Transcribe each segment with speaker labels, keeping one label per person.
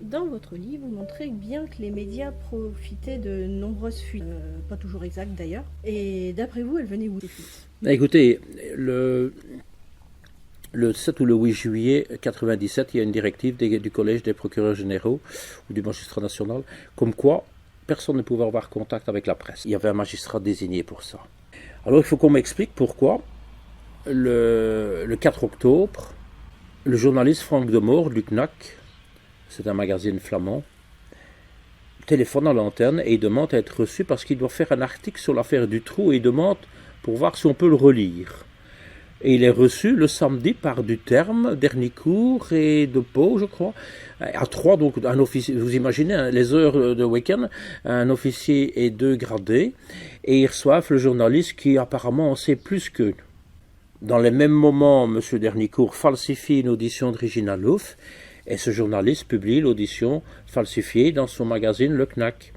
Speaker 1: Dans votre livre, vous montrez bien que les médias profitaient de nombreuses fuites, pas toujours exactes d'ailleurs. Et d'après vous, elles venaient où ces fuites?
Speaker 2: Écoutez, le 7 ou le 8 juillet 1997, il y a une directive du Collège des procureurs généraux ou du magistrat national, comme quoi personne ne pouvait avoir contact avec la presse. Il y avait un magistrat désigné pour ça. Alors il faut qu'on m'explique pourquoi le 4 octobre, le journaliste Frank de Moor du CNAC, c'est un magazine flamand, téléphone à l'antenne et il demande à être reçu parce qu'il doit faire un article sur l'affaire Dutroux et il demande pour voir si on peut le relire. Et il est reçu le samedi par Duterme, Dernicourt et De Pau, je crois, à 3, donc un officier, vous imaginez, les heures de week-end, un officier et 2 gradés, et ils reçoivent le journaliste qui apparemment en sait plus qu'eux. Dans les mêmes moments, M. Dernicourt falsifie une audition de Regina Louf, et ce journaliste publie l'audition falsifiée dans son magazine Le CNAC.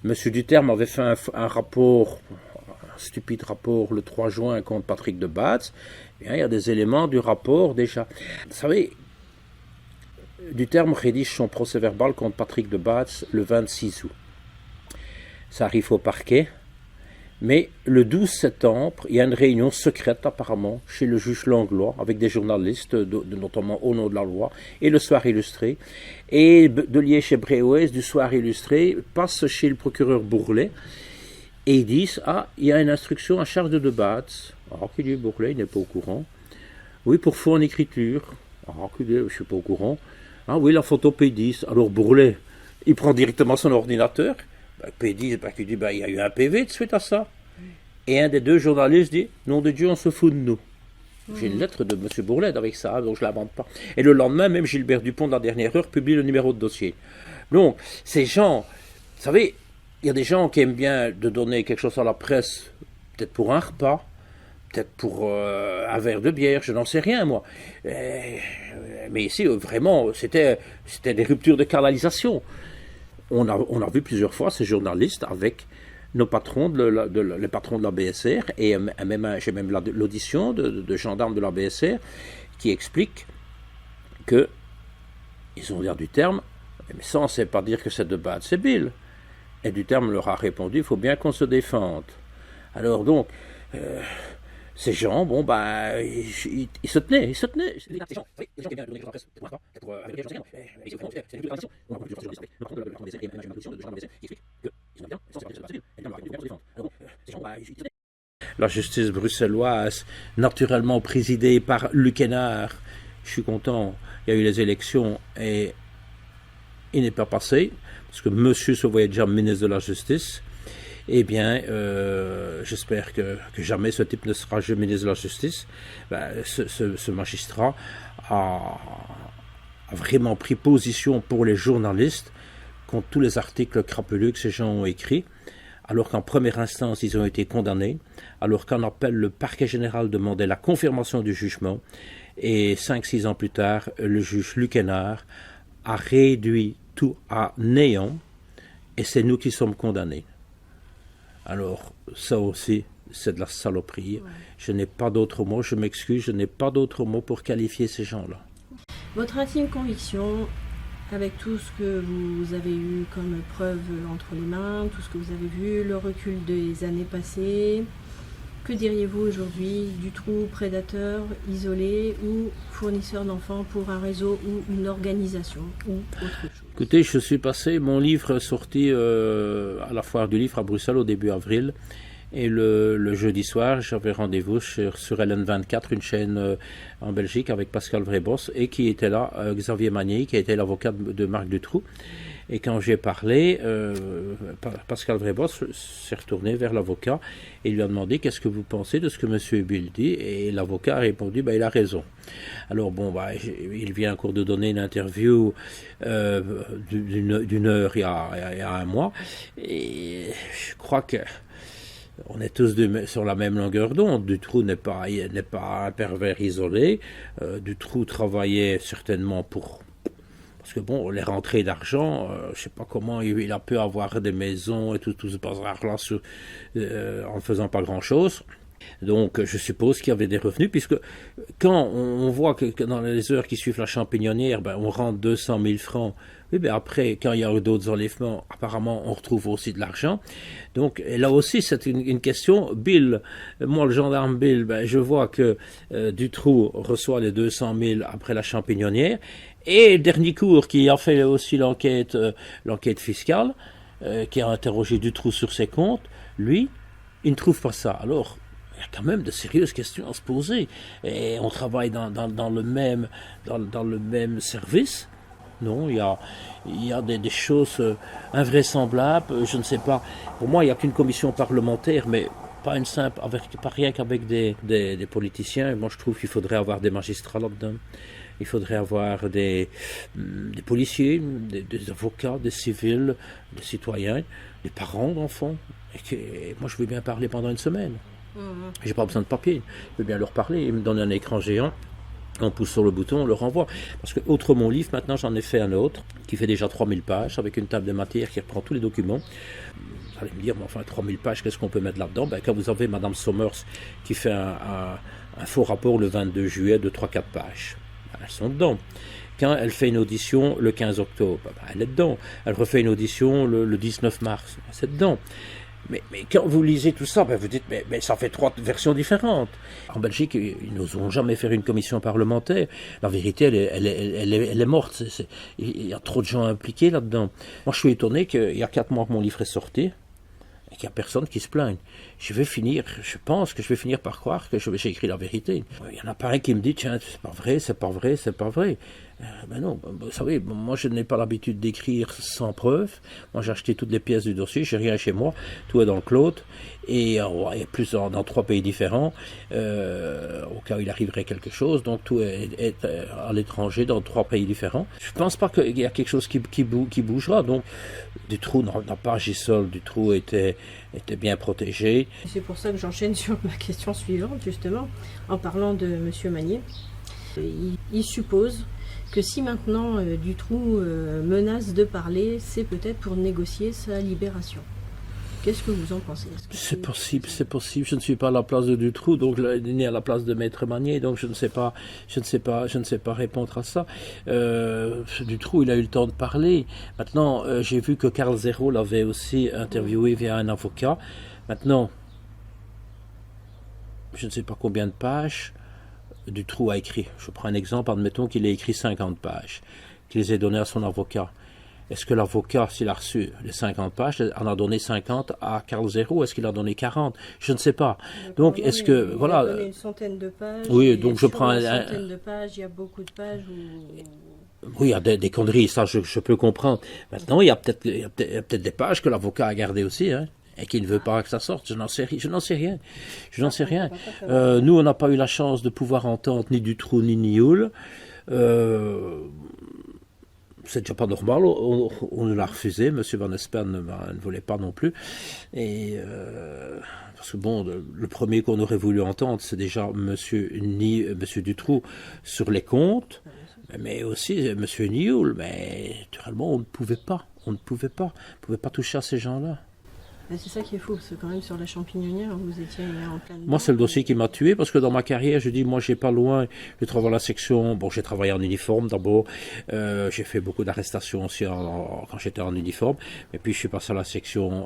Speaker 2: M. Duterme avait fait un rapport, un stupide rapport, le 3 juin contre Patrick de Baets. Bien, il y a des éléments du rapport déjà. Vous savez, Duterme rédige son procès-verbal contre Patrick de Baets le 26 août. Ça arrive au parquet. Mais le 12 septembre, il y a une réunion secrète apparemment chez le juge Langlois avec des journalistes, notamment Au nom de la loi, et le Soir illustré. Et de Liège et Bréoès du Soir illustré passe chez le procureur Bourlet et ils disent « Ah, il y a une instruction à charge de Baets. » Ah, qui dit Bourlet, il n'est pas au courant. « Oui, pour faux en écriture. » Ah, qui dit, je ne suis pas au courant. « Ah oui, la photo P10. » Alors Bourlet, il prend directement son ordinateur. P10, qui dit, il y a eu un PV de suite à ça. Et un des 2 journalistes dit, nom de Dieu, on se fout de nous. J'ai une lettre de M. Bourlet avec ça, donc je ne l'invente pas. Et le lendemain, même Gilbert Dupont, dans la dernière heure, publie le numéro de dossier. Donc, ces gens, vous savez, il y a des gens qui aiment bien de donner quelque chose à la presse, peut-être pour un repas, peut-être pour un verre de bière, je n'en sais rien, moi. Mais ici, vraiment, c'était des ruptures de canalisation. On a vu plusieurs fois ces journalistes avec nos patrons, les patrons de la BSR, et j'ai même l'audition de gendarmes de la BSR qui expliquent qu'ils ont l'air du terme, mais ça on ne sait pas dire que c'est de Baets, c'est Bill. Et Duterme leur a répondu, il faut bien qu'on se défende. Alors donc, ces gens, bon, ils se tenaient. La justice bruxelloise, naturellement présidée par Luc Hénard, je suis content, il y a eu les élections et il n'est pas passé, parce que monsieur se voyait déjà ministre de la Justice. Eh bien, j'espère que jamais ce type ne sera jamais ministre de la Justice. Ce magistrat a vraiment pris position pour les journalistes contre tous les articles crapuleux que ces gens ont écrits, alors qu'en première instance, ils ont été condamnés, alors qu'en appel, le parquet général demandait la confirmation du jugement, et 5-6 ans plus tard, le juge Luc Hénard a réduit tout à néant, et c'est nous qui sommes condamnés. Alors, ça aussi, c'est de la saloperie. Ouais. Je n'ai pas d'autre mot, je m'excuse, je n'ai pas d'autre mot pour qualifier ces gens-là.
Speaker 1: Votre intime conviction, avec tout ce que vous avez eu comme preuve entre les mains, tout ce que vous avez vu, le recul des années passées, que diriez-vous aujourd'hui? Dutroux, prédateur, isolé ou fournisseur d'enfants pour un réseau ou une organisation ou autre chose?
Speaker 2: Écoutez, je suis passé, mon livre est sorti à la foire du livre à Bruxelles au début avril. Et le jeudi soir, j'avais rendez-vous sur LN24, une chaîne en Belgique, avec Pascal Vrébos, et qui était là, Xavier Magny, qui était l'avocat de Marc Dutroux. Et quand j'ai parlé, Pascal Vrébos s'est retourné vers l'avocat et lui a demandé qu'est-ce que vous pensez de ce que M. Bill dit. Et l'avocat a répondu, il a raison. Alors il vient encore de donner une interview d'une heure il y a un mois. Et je crois que on est tous sur la même longueur d'onde. Dutroux n'est pas un pervers isolé. Dutroux travaillait certainement parce que les rentrées d'argent, je ne sais pas comment il a pu avoir des maisons et tout ce bazar-là en ne faisant pas grand-chose. Donc je suppose qu'il y avait des revenus, puisque quand on voit que dans les heures qui suivent la champignonnière, on rentre 200 000 francs, oui, après, quand il y a eu d'autres enlèvements, apparemment on retrouve aussi de l'argent. Donc là aussi c'est une question. Bill, moi le gendarme Bill, je vois que Dutroux reçoit les 200 000 après la champignonnière, et Dernicourt qui a fait aussi l'enquête fiscale, qui a interrogé Dutroux sur ses comptes, lui, il ne trouve pas ça. Alors, il y a quand même de sérieuses questions à se poser. Et on travaille dans le même service. Non, il y a des choses invraisemblables. Je ne sais pas. Pour moi, il n'y a qu'une commission parlementaire, mais pas une simple, pas rien qu'avec des politiciens. Et moi, je trouve qu'il faudrait avoir des magistrats là-dedans. Il faudrait avoir des policiers, des avocats, des civils, des citoyens, des parents d'enfants. Et moi, je veux bien parler pendant une semaine. J'ai pas besoin de papier. Je veux bien leur parler. Ils me donnent un écran géant. On pousse sur le bouton, on le renvoie. Parce que, outre mon livre, maintenant, j'en ai fait un autre qui fait déjà 3000 pages avec une table de matière qui reprend tous les documents. Vous allez me dire, mais enfin, 3000 pages, qu'est-ce qu'on peut mettre là-dedans? Quand vous avez Madame Sommers qui fait un faux rapport le 22 juillet de 3-4 pages. Elles sont dedans. Quand elle fait une audition le 15 octobre, elle est dedans. Elle refait une audition le 19 mars, c'est dedans. Mais quand vous lisez tout ça, vous dites, mais ça fait 3 versions différentes. En Belgique, ils n'oseront jamais faire une commission parlementaire. La vérité, elle est morte. Il y a trop de gens impliqués là-dedans. Moi, je suis étonné qu'il y a 4 mois que mon livre est sorti et qu'il n'y a personne qui se plaigne. Je pense que je vais finir par croire que j'ai écrit la vérité. Il y en a pas un qui me dit, tiens, c'est pas vrai, c'est pas vrai, c'est pas vrai. Non, vous savez, moi je n'ai pas l'habitude d'écrire sans preuve. Moi j'ai acheté toutes les pièces du dossier, j'ai rien chez moi, tout est dans le cloud, et plus dans 3 pays différents, au cas où il arriverait quelque chose, donc tout est à l'étranger, dans 3 pays différents. Je pense pas qu'il y a quelque chose qui bougera, donc Dutroux n'a pas agi seul, Dutroux était bien protégé.
Speaker 1: C'est pour ça que j'enchaîne sur ma question suivante, justement, en parlant de M. Magnier. Il suppose que si maintenant Dutroux menace de parler, c'est peut-être pour négocier sa libération. Qu'est-ce que vous en pensez?
Speaker 2: C'est possible. Je ne suis pas à la place de Dutroux, donc ni à la place de Maître Magnier, donc je ne sais pas répondre à ça. Dutroux, il a eu le temps de parler. Maintenant, j'ai vu que Karl Zéro l'avait aussi interviewé via un avocat. Maintenant, je ne sais pas combien de pages Dutroux a écrit. Je prends un exemple, admettons qu'il ait écrit 50 pages, qu'il les ait données à son avocat. Est-ce que l'avocat, s'il a reçu les 50 pages, en a donné 50 à Karl Zéro? Est-ce qu'il a donné 40? Je ne sais pas. Donc, est-ce que...
Speaker 1: Il
Speaker 2: voilà.
Speaker 1: a donné une centaine de pages.
Speaker 2: Oui, donc je prends...
Speaker 1: Une centaine de pages, il y a beaucoup de pages où...
Speaker 2: Oui, il y a des conneries, ça je peux comprendre. Maintenant, il y a peut-être des pages que l'avocat a gardées aussi, hein, et qui ne veut pas que ça sorte. Je n'en sais rien. Nous, on n'a pas eu la chance de pouvoir entendre ni Dutroux ni Nioul. C'est déjà pas normal, on nous l'a refusé, M. Van Espen ne voulait pas non plus, et parce que bon, le premier qu'on aurait voulu entendre, c'est déjà M. Dutroux sur les comptes, mais aussi M. Nioul, mais naturellement on ne pouvait pas toucher à ces gens-là.
Speaker 1: C'est ça qui est fou, parce que quand même sur la champignonnière, vous étiez en plein...
Speaker 2: Moi, c'est le dossier qui m'a tué, parce que dans ma carrière, je dis, moi, j'ai pas loin, je travaille à la section, bon, j'ai travaillé en uniforme d'abord, j'ai fait beaucoup d'arrestations aussi quand j'étais en uniforme, et puis je suis passé à la section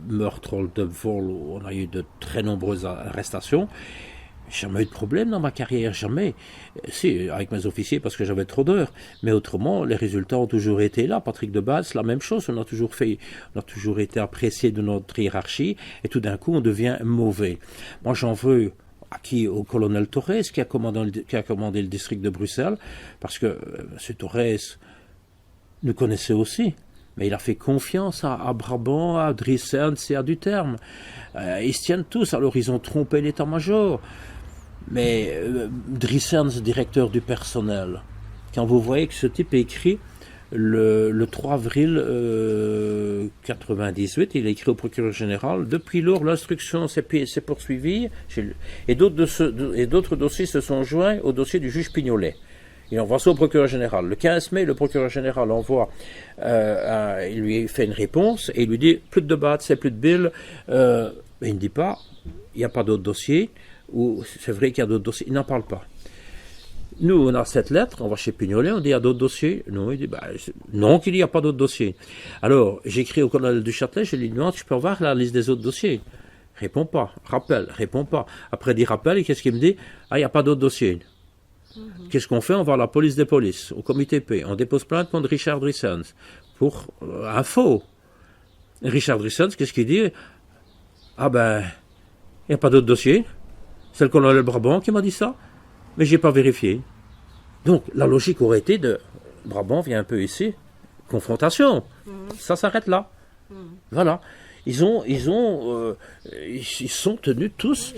Speaker 2: meurtre de vol, où on a eu de très nombreuses arrestations. Jamais eu de problème dans ma carrière, jamais. Si, avec mes officiers parce que j'avais trop d'heures. Mais autrement, les résultats ont toujours été là. Patrick de Base, la même chose. On a toujours été apprécié de notre hiérarchie. Et tout d'un coup, on devient mauvais. Moi, j'en veux au colonel Torres qui a commandé le district de Bruxelles. Parce que M. Torres nous connaissait aussi. Mais il a fait confiance à Brabant, à Driessen et à Duterme. Ils se tiennent tous. Alors, ils ont trompé l'état-major. Mais Driessen, directeur du personnel, quand vous voyez que ce type écrit le 3 avril 1998, il a écrit au procureur général, depuis lors l'instruction s'est poursuivie et d'autres dossiers se sont joints au dossier du juge Pignolet. Il envoie ça au procureur général. Le 15 mai, le procureur général il lui fait une réponse et il lui dit plus de débat, c'est plus de bill, Mais il ne dit pas, il n'y a pas d'autres dossiers, ou c'est vrai qu'il y a d'autres dossiers, il n'en parle pas. Nous, on a cette lettre, on va chez Pignolet, on dit il y a d'autres dossiers. Non, il dit non, qu'il n'y a pas d'autres dossiers. Alors, j'écris au colonel du Châtelet, je lui demande, je peux avoir la liste des autres dossiers. Répond pas, rappelle, répond pas. Après, il rappelle, et qu'est-ce qu'il me dit? Ah, il n'y a pas d'autres dossiers. Qu'est-ce qu'on fait? On va à la police des polices, au comité P. On dépose plainte contre Richard Drissens pour info. Richard Drissens, qu'est-ce qu'il dit? Ah ben, il n'y a pas d'autres dossiers. C'est le colonel Brabant qui m'a dit ça. Mais j'ai pas vérifié. Donc, la logique aurait été de... Brabant vient un peu ici. Confrontation. Ça s'arrête là. Voilà. Ils sont tenus tous.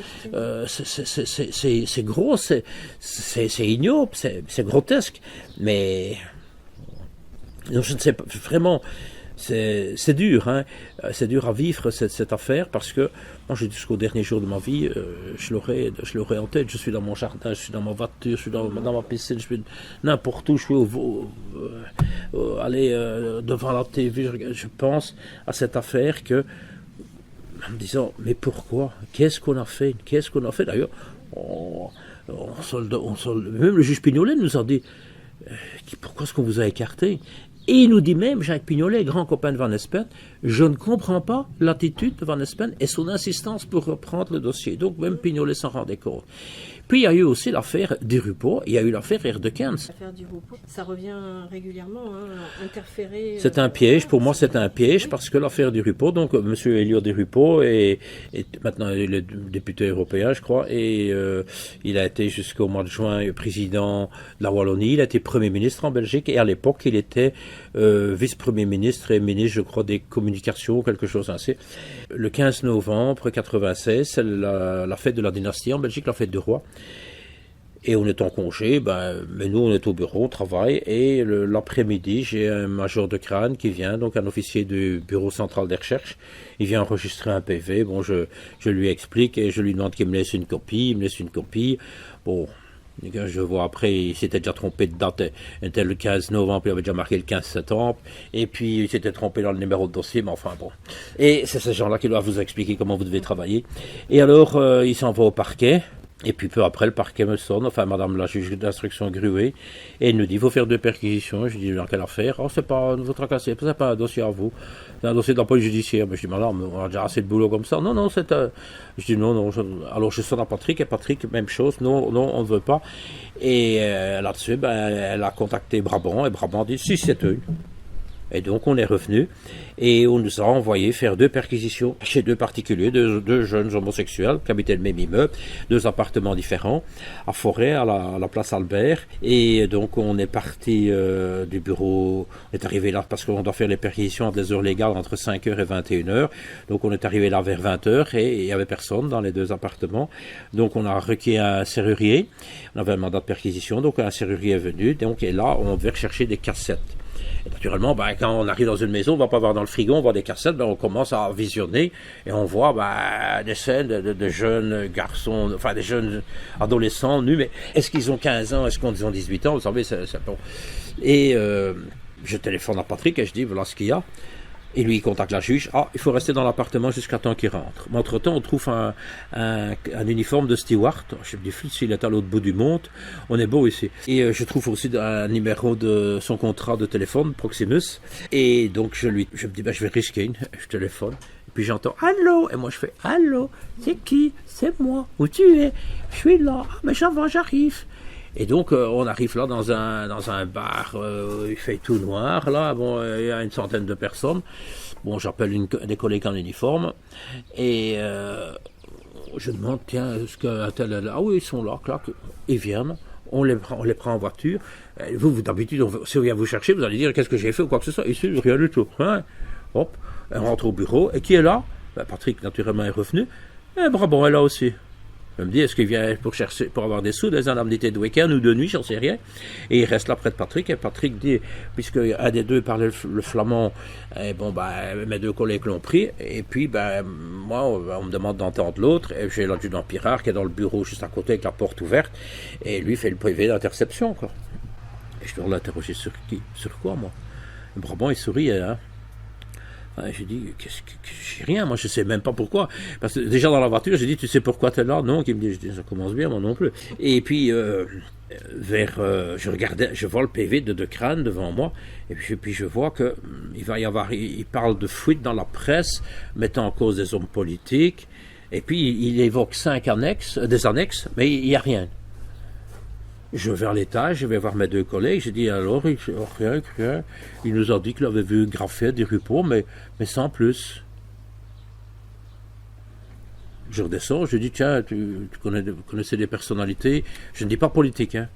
Speaker 2: C'est gros, c'est ignoble, c'est grotesque. Mais... Donc, je ne sais pas, vraiment... C'est dur, hein. C'est dur à vivre cette affaire parce que moi, jusqu'au dernier jour de ma vie, je l'aurais en tête. Je suis dans mon jardin, je suis dans ma voiture, je suis dans ma piscine, je suis n'importe où, je suis devant la TV. Je pense à cette affaire que, en me disant, mais pourquoi? Qu'est-ce qu'on a fait? D'ailleurs, même le juge Pignolet nous a dit, pourquoi est-ce qu'on vous a écarté? Et il nous dit même, Jacques Pignolet, grand copain de Van Espen, je ne comprends pas l'attitude de Van Espen et son insistance pour reprendre le dossier. Donc même Pignolet s'en rendait compte. Puis il y a eu aussi l'affaire Desrupeaux, il y a eu l'affaire Erdekens.
Speaker 1: L'affaire Desrupeaux, ça revient régulièrement, interférer.
Speaker 2: C'est un piège, pour moi c'est un piège, parce que l'affaire Desrupeaux, donc M. Elio Desrupeaux est maintenant il est député européen, je crois, et il a été jusqu'au mois de juin président de la Wallonie, il a été Premier ministre en Belgique, et à l'époque il était vice-premier ministre et ministre, je crois, des communications, quelque chose ainsi. Le 15 novembre 96, c'est la fête de la dynastie en Belgique, la fête du roi. Et on est en congé, mais nous on est au bureau, on travaille, et l'après-midi, j'ai un major de crâne qui vient, donc un officier du bureau central des recherches, il vient enregistrer un PV, bon, je lui explique, et je lui demande qu'il me laisse une copie, bon, je vois après, il s'était déjà trompé de date, c'était le 15 novembre, il avait déjà marqué le 15 septembre, et puis il s'était trompé dans le numéro de dossier, mais enfin bon. Et c'est ces gens-là qui doivent vous expliquer comment vous devez travailler. Et alors, il s'en va au parquet, et puis peu après, le parquet me sonne, enfin madame la juge d'instruction Gruet, et elle nous dit, il faut faire 2 perquisitions. Je dis, dans quelle affaire? Oh, c'est pas, ne vous tracassez, c'est pas un dossier à vous, c'est un dossier de la police judiciaire. Mais je dis, madame, on a déjà assez de boulot comme ça. Non, c'est je dis, non, alors je sonne à Patrick, et Patrick, même chose, non, on ne veut pas. Et là-dessus, elle a contacté Brabant, et Brabant dit, si, c'est eux. Et donc on est revenu et on nous a envoyé faire 2 perquisitions chez 2 particuliers, 2 jeunes homosexuels qui habitaient le même immeuble, 2 appartements différents, à Forêt, à la place Albert. Et donc on est parti du bureau, on est arrivé là parce qu'on doit faire les perquisitions à des heures légales entre 5h et 21h. Donc on est arrivé là vers 20h et il n'y avait personne dans les 2 appartements. Donc on a requis un serrurier, on avait un mandat de perquisition, donc un serrurier est venu, donc, et là on devait rechercher des cassettes. Et naturellement, quand on arrive dans une maison, on ne va pas voir dans le frigo, on voit des cassettes, on commence à visionner et on voit des scènes de jeunes garçons, enfin des jeunes adolescents nus, mais est-ce qu'ils ont 15 ans, est-ce qu'ils ont 18 ans, vous savez, c'est bon. Et je téléphone à Patrick et je dis, voilà ce qu'il y a. Et lui, il contacte la juge. Ah, il faut rester dans l'appartement jusqu'à temps qu'il rentre. Mais entre-temps, on trouve un uniforme de steward. Je me dis, s'il est à l'autre bout du monde, on est beau ici. Et je trouve aussi un numéro de son contrat de téléphone, Proximus. Et donc, je me dis, je vais risquer. Je téléphone. Et puis j'entends, allô. Et moi, je fais, allô. C'est qui? C'est moi. Où tu es? Je suis là. Ah, mais j'arrive. Et donc on arrive là dans un bar, il fait tout noir, là, bon, il y a une centaine de personnes. Bon, j'appelle des collègues en uniforme et je demande, tiens, est-ce qu'un tel est là? Ah oui, ils sont là, clac, ils viennent, on les prend en voiture. Vous d'habitude, si on vient vous chercher, vous allez dire qu'est-ce que j'ai fait ou quoi que ce soit. Ici, rien du tout. Hein? Hop, on rentre au bureau, et qui est là? Patrick, naturellement, est revenu, et Brabant est là aussi. Je me dis, est-ce qu'il vient pour avoir des sous, des indemnités de week-end ou de nuit, j'en sais rien. Et il reste là près de Patrick, et Patrick dit, puisque un des 2 parlait le flamand, mes 2 collègues l'ont pris, et puis, moi, on me demande d'entendre l'autre, et j'ai l'adjudant Pirard qui est dans le bureau juste à côté avec la porte ouverte, et lui fait le privé d'interception, quoi. Et je dois l'interroger sur qui? Sur quoi, moi? Brabant, il souriait, hein. J'ai dit, j'ai rien, moi je sais même pas pourquoi. Parce que déjà dans la voiture, j'ai dit, tu sais pourquoi tu es là? Non, qui me dit, je dis, ça commence bien, moi non plus. Et puis, je regardais, je vois le PV de Crâne devant moi, et puis je vois que il va y avoir, il parle de fuite dans la presse, mettant en cause des hommes politiques, et puis il évoque des annexes, mais il n'y a rien. Je vais vers l'étage, je vais voir mes deux collègues, j'ai dit alors, rien. Il nous a dit qu'il avait vu graffer des Rupeau, mais sans plus. Je redescends, je dis tiens, tu connaissais des personnalités, je ne dis pas politique, hein.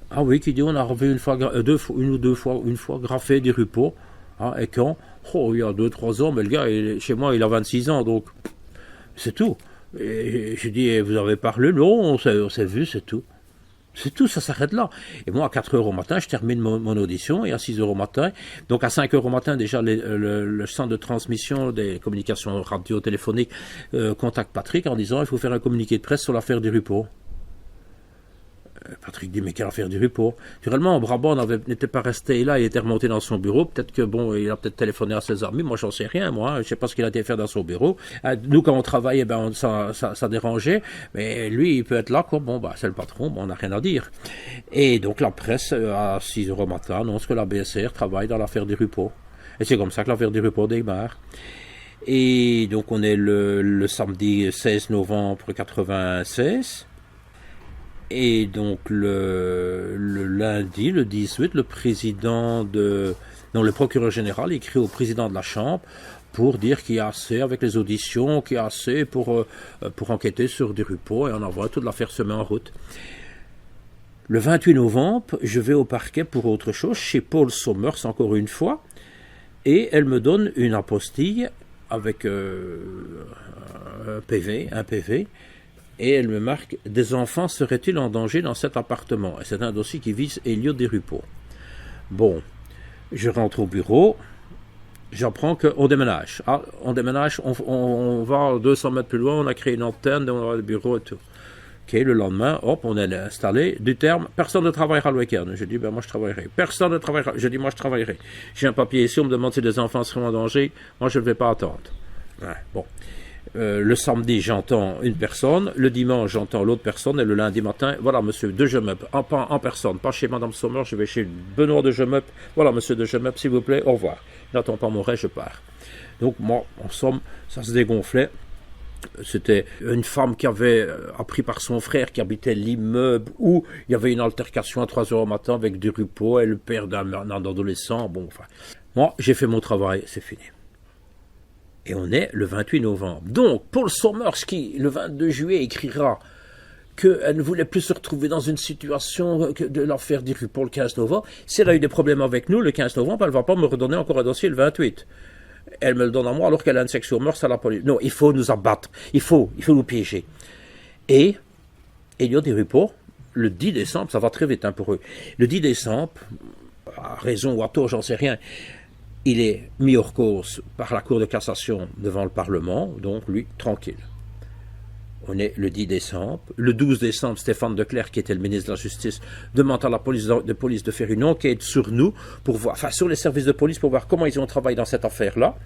Speaker 2: Ah oui, qui dit on a revu une fois graffé des Rupeau, hein, et quand? Oh, il y a 2-3 ans, mais le gars, chez moi, il a 26 ans, donc c'est tout. Et j'ai dit, vous avez parlé? Non, on s'est vu, c'est tout. C'est tout, ça s'arrête là. Et moi, à 4 heures au matin, je termine mon audition, et à 6 heures au matin, donc à 5 heures au matin, déjà, le centre de transmission des communications radio-téléphoniques contacte Patrick en disant, il faut faire un communiqué de presse sur l'affaire des Rupeau. Patrick dit, mais quelle affaire du Rupeau? Naturellement, Brabant n'était pas resté là, il était remonté dans son bureau. Peut-être que, il a peut-être téléphoné à ses amis. Moi, j'en sais rien, moi. Je sais pas ce qu'il a été faire dans son bureau. Nous, quand on travaille, ça dérangeait. Mais lui, il peut être là, quoi. C'est le patron, on n'a rien à dire. Et donc, la presse, à 6 heures au matin, annonce que la BSR travaille dans l'affaire du Rupeau. Et c'est comme ça que l'affaire du Rupeau démarre. Et donc, on est le samedi 16 novembre 96. Et donc le lundi, le 18, le procureur général écrit au président de la Chambre pour dire qu'il y a assez avec les auditions, qu'il y a assez pour enquêter sur des Rupeau, et on envoie toute l'affaire se met en route. Le 28 novembre, je vais au parquet pour autre chose, chez Paul Sommers encore une fois, et elle me donne une apostille avec un PV, et elle me marque « Des enfants seraient-ils en danger dans cet appartement ?» Et c'est un dossier qui vise Elliot Desrupeaux. Bon, je rentre au bureau, j'apprends qu'on déménage. Ah, on déménage, on va 200 mètres plus loin, on a créé une antenne, on a le bureau et tout. Ok, le lendemain, hop, on est installé. Du terme, personne ne travaillera le week-end. Je dis, moi je travaillerai. Personne ne travaillera. Je dis, moi je travaillerai. J'ai un papier ici, on me demande si les enfants seront en danger. Moi je ne vais pas attendre. Ouais, bon. Le samedi, j'entends une personne, le dimanche, j'entends l'autre personne, et le lundi matin, voilà, monsieur de Gemep, en personne, pas chez madame Sommer, je vais chez Benoît de Gemep, voilà, monsieur de Gemep, s'il vous plaît, au revoir. Je n'attends pas mon reste, je pars. Donc, moi, en somme, ça se dégonflait. C'était une femme qui avait appris par son frère qui habitait l'immeuble où il y avait une altercation à 3 heures au matin avec du Rupeau et le père d'un adolescent. Bon, enfin, moi, j'ai fait mon travail, c'est fini. Et on est le 28 novembre. Donc, Paul Sommers, qui, le 22 juillet, écrira qu'elle ne voulait plus se retrouver dans une situation de l'affaire du Rupeau le 15 novembre. Si elle a eu des problèmes avec nous le 15 novembre, elle ne va pas me redonner encore un dossier le 28. Elle me le donne à moi alors qu'elle a une section mœurs à la police. Non, il faut nous abattre. Il faut nous piéger. Et Elliot Desrupeaux, le 10 décembre, ça va très vite pour eux. Le 10 décembre, à raison ou à tort, j'en sais rien, il est mis hors cause par la Cour de cassation devant le Parlement, donc lui, tranquille. On est le 10 décembre. Le 12 décembre, Stéphane Declercq, qui était le ministre de la Justice, demande à la police de faire une enquête sur nous, sur les services de police, pour voir comment ils ont travaillé dans cette affaire-là.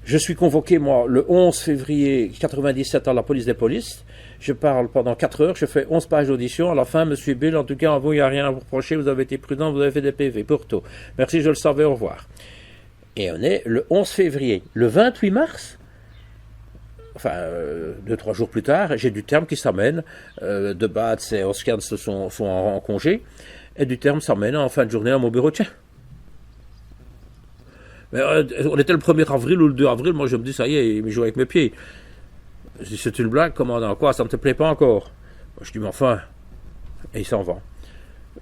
Speaker 2: Je suis convoqué, moi, le 11 février 1997 à la police des polices. Je parle pendant 4 heures, je fais 11 pages d'audition. À la fin, monsieur Bill, en tout cas, à vous, il n'y a rien à vous reprocher, vous avez été prudent, vous avez fait des PV, pour tout. Merci, je le savais, au revoir. Et on est le 11 février. Le 28 mars, 2-3 jours plus tard, j'ai du terme qui s'amène. De Batz et Oskans sont en congé. Et du terme s'amène en fin de journée à mon bureau. Tiens. Mais, on était le 1er avril ou le 2 avril. Moi, je me dis, ça y est, il me joue avec mes pieds. Je dis, c'est une blague, commandant. Quoi, ça ne te plaît pas encore? Je dis, mais enfin. Et il s'en va.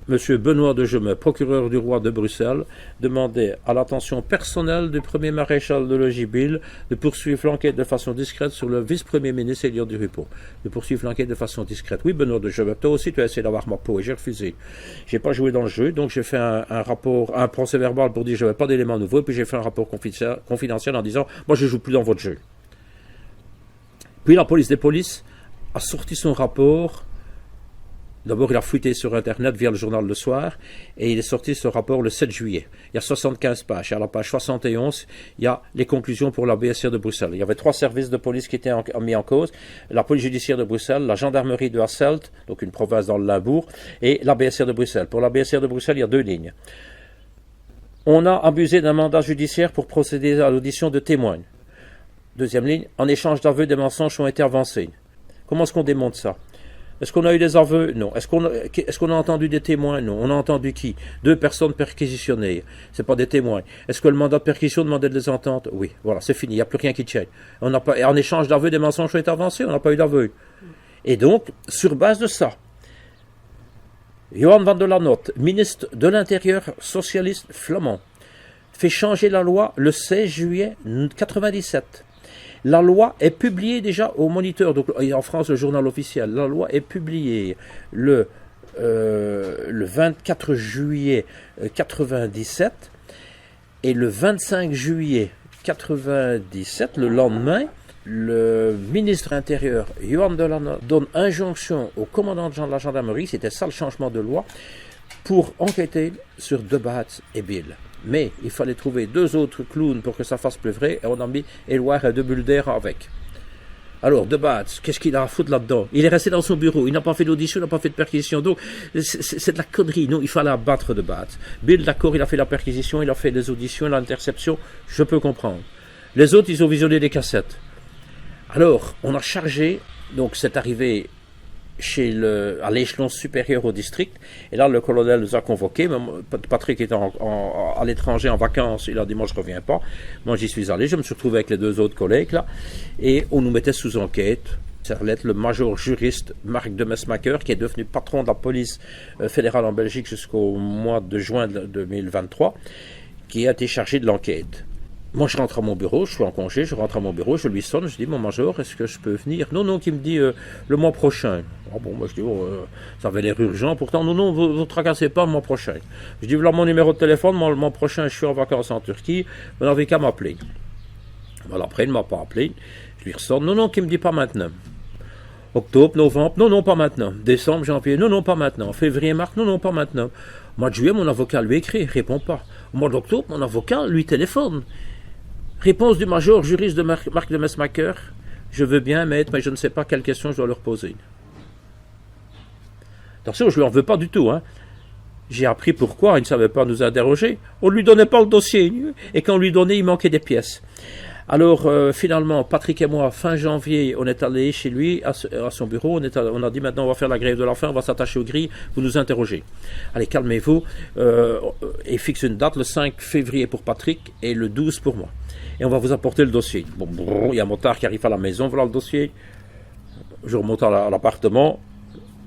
Speaker 2: Monsieur Benoît de Gemep, procureur du roi de Bruxelles, demandait à l'attention personnelle du premier maréchal de logis Bill de poursuivre l'enquête de façon discrète sur le vice-premier ministre Elliot Desrupeaux. De poursuivre l'enquête de façon discrète. Oui, Benoît de Gemep, toi aussi tu as essayé d'avoir ma peau et j'ai refusé. J'ai pas joué dans le jeu, donc j'ai fait un rapport, un procès verbal pour dire que je n'avais pas d'éléments nouveaux, et puis j'ai fait un rapport confidentiel en disant, moi je joue plus dans votre jeu. Puis la police des polices a sorti son rapport D'abord, il a fuité sur Internet via le journal Le Soir et il est sorti ce rapport le 7 juillet. Il y a 75 pages. Et à la page 71, il y a les conclusions pour la BSR de Bruxelles. Il y avait 3 services de police qui étaient mis en cause. La police judiciaire de Bruxelles, la gendarmerie de Hasselt, donc une province dans le Limbourg, et la BSR de Bruxelles. Pour la BSR de Bruxelles, il y a 2 lignes. On a abusé d'un mandat judiciaire pour procéder à l'audition de témoins. Deuxième ligne, en échange d'aveux, des mensonges ont été avancés. Comment est-ce qu'on démontre ça? Est-ce qu'on a eu des aveux? Non. Est-ce qu'on a entendu des témoins? Non. On a entendu qui? 2 personnes perquisitionnées. C'est pas des témoins. Est-ce que le mandat de perquisition demandait de les entendre? Oui. Voilà, c'est fini. Il n'y a plus rien qui tienne. On n'a pas, et en échange d'aveux, des mensonges ont été avancés. On n'a pas eu d'aveux. Et donc, sur base de ça, Johan van der Lanotte, ministre de l'Intérieur socialiste flamand, fait changer la loi le 16 juillet 1997. La loi est publiée déjà au Moniteur, donc en France le journal officiel. La loi est publiée le 24 juillet 97 et le 25 juillet 97, le lendemain, le ministre intérieur Johan de Lanotte donne injonction au commandant de la gendarmerie, c'était ça le changement de loi, pour enquêter sur De Baets et Bill. Mais il fallait trouver 2 autres clowns pour que ça fasse plus vrai, et on a mis Éluard et De Mulder avec. Alors, De Baets, qu'est-ce qu'il a à foutre là-dedans? Il est resté dans son bureau, il n'a pas fait d'audition, il n'a pas fait de perquisition, donc c'est de la connerie. Non, il fallait abattre De Baets. Bill, d'accord, il a fait la perquisition, il a fait des auditions, l'interception, je peux comprendre. Les autres, ils ont visionné des cassettes. Alors, on a chargé, donc c'est arrivé à l'échelon supérieur au district, et là le colonel nous a convoqués. Patrick était à l'étranger en vacances, il a dit moi je reviens pas, moi j'y suis allé, je me suis retrouvé avec les 2 autres collègues là, et on nous mettait sous enquête. Serlette, le major juriste Marc de Mesmaeker, qui est devenu patron de la police fédérale en Belgique jusqu'au mois de juin 2023, qui a été chargé de l'enquête. Moi, je rentre à mon bureau, je suis en congé, je rentre à mon bureau, je lui sonne, je dis, mon major, est-ce que je peux venir? Non, qui me dit, le mois prochain. Ah bon, moi, je dis, ça avait l'air urgent, pourtant, non, vous tracassez pas le mois prochain. Je dis, voilà mon numéro de téléphone, le mois prochain, je suis en vacances en Turquie, vous n'avez qu'à m'appeler. Voilà, après, il ne m'a pas appelé, je lui ressonne, non, qui me dit pas maintenant. Octobre, novembre, non, pas maintenant. Décembre, janvier, non, pas maintenant. Février, mars, non, pas maintenant. Au mois de juillet, mon avocat lui écrit, répond pas. Au mois d'octobre, mon avocat lui téléphone. Réponse du major juriste de Marc de Mesmaeker, je veux bien, maître, mais je ne sais pas quelle question je dois leur poser. Attention, je ne lui en veux pas du tout. Hein. J'ai appris pourquoi il ne savait pas nous interroger. On ne lui donnait pas le dossier, et quand on lui donnait, il manquait des pièces. Alors, finalement, Patrick et moi, fin janvier, on est allé chez lui, à son bureau, on a dit maintenant on va faire la grève de la faim, on va s'attacher aux grilles, vous nous interrogez. Allez, calmez-vous, et fixe une date, le 5 février pour Patrick, et le 12 pour moi. Et on va vous apporter le dossier. Bon, il y a un motard qui arrive à la maison, voilà le dossier. Je remonte à l'appartement,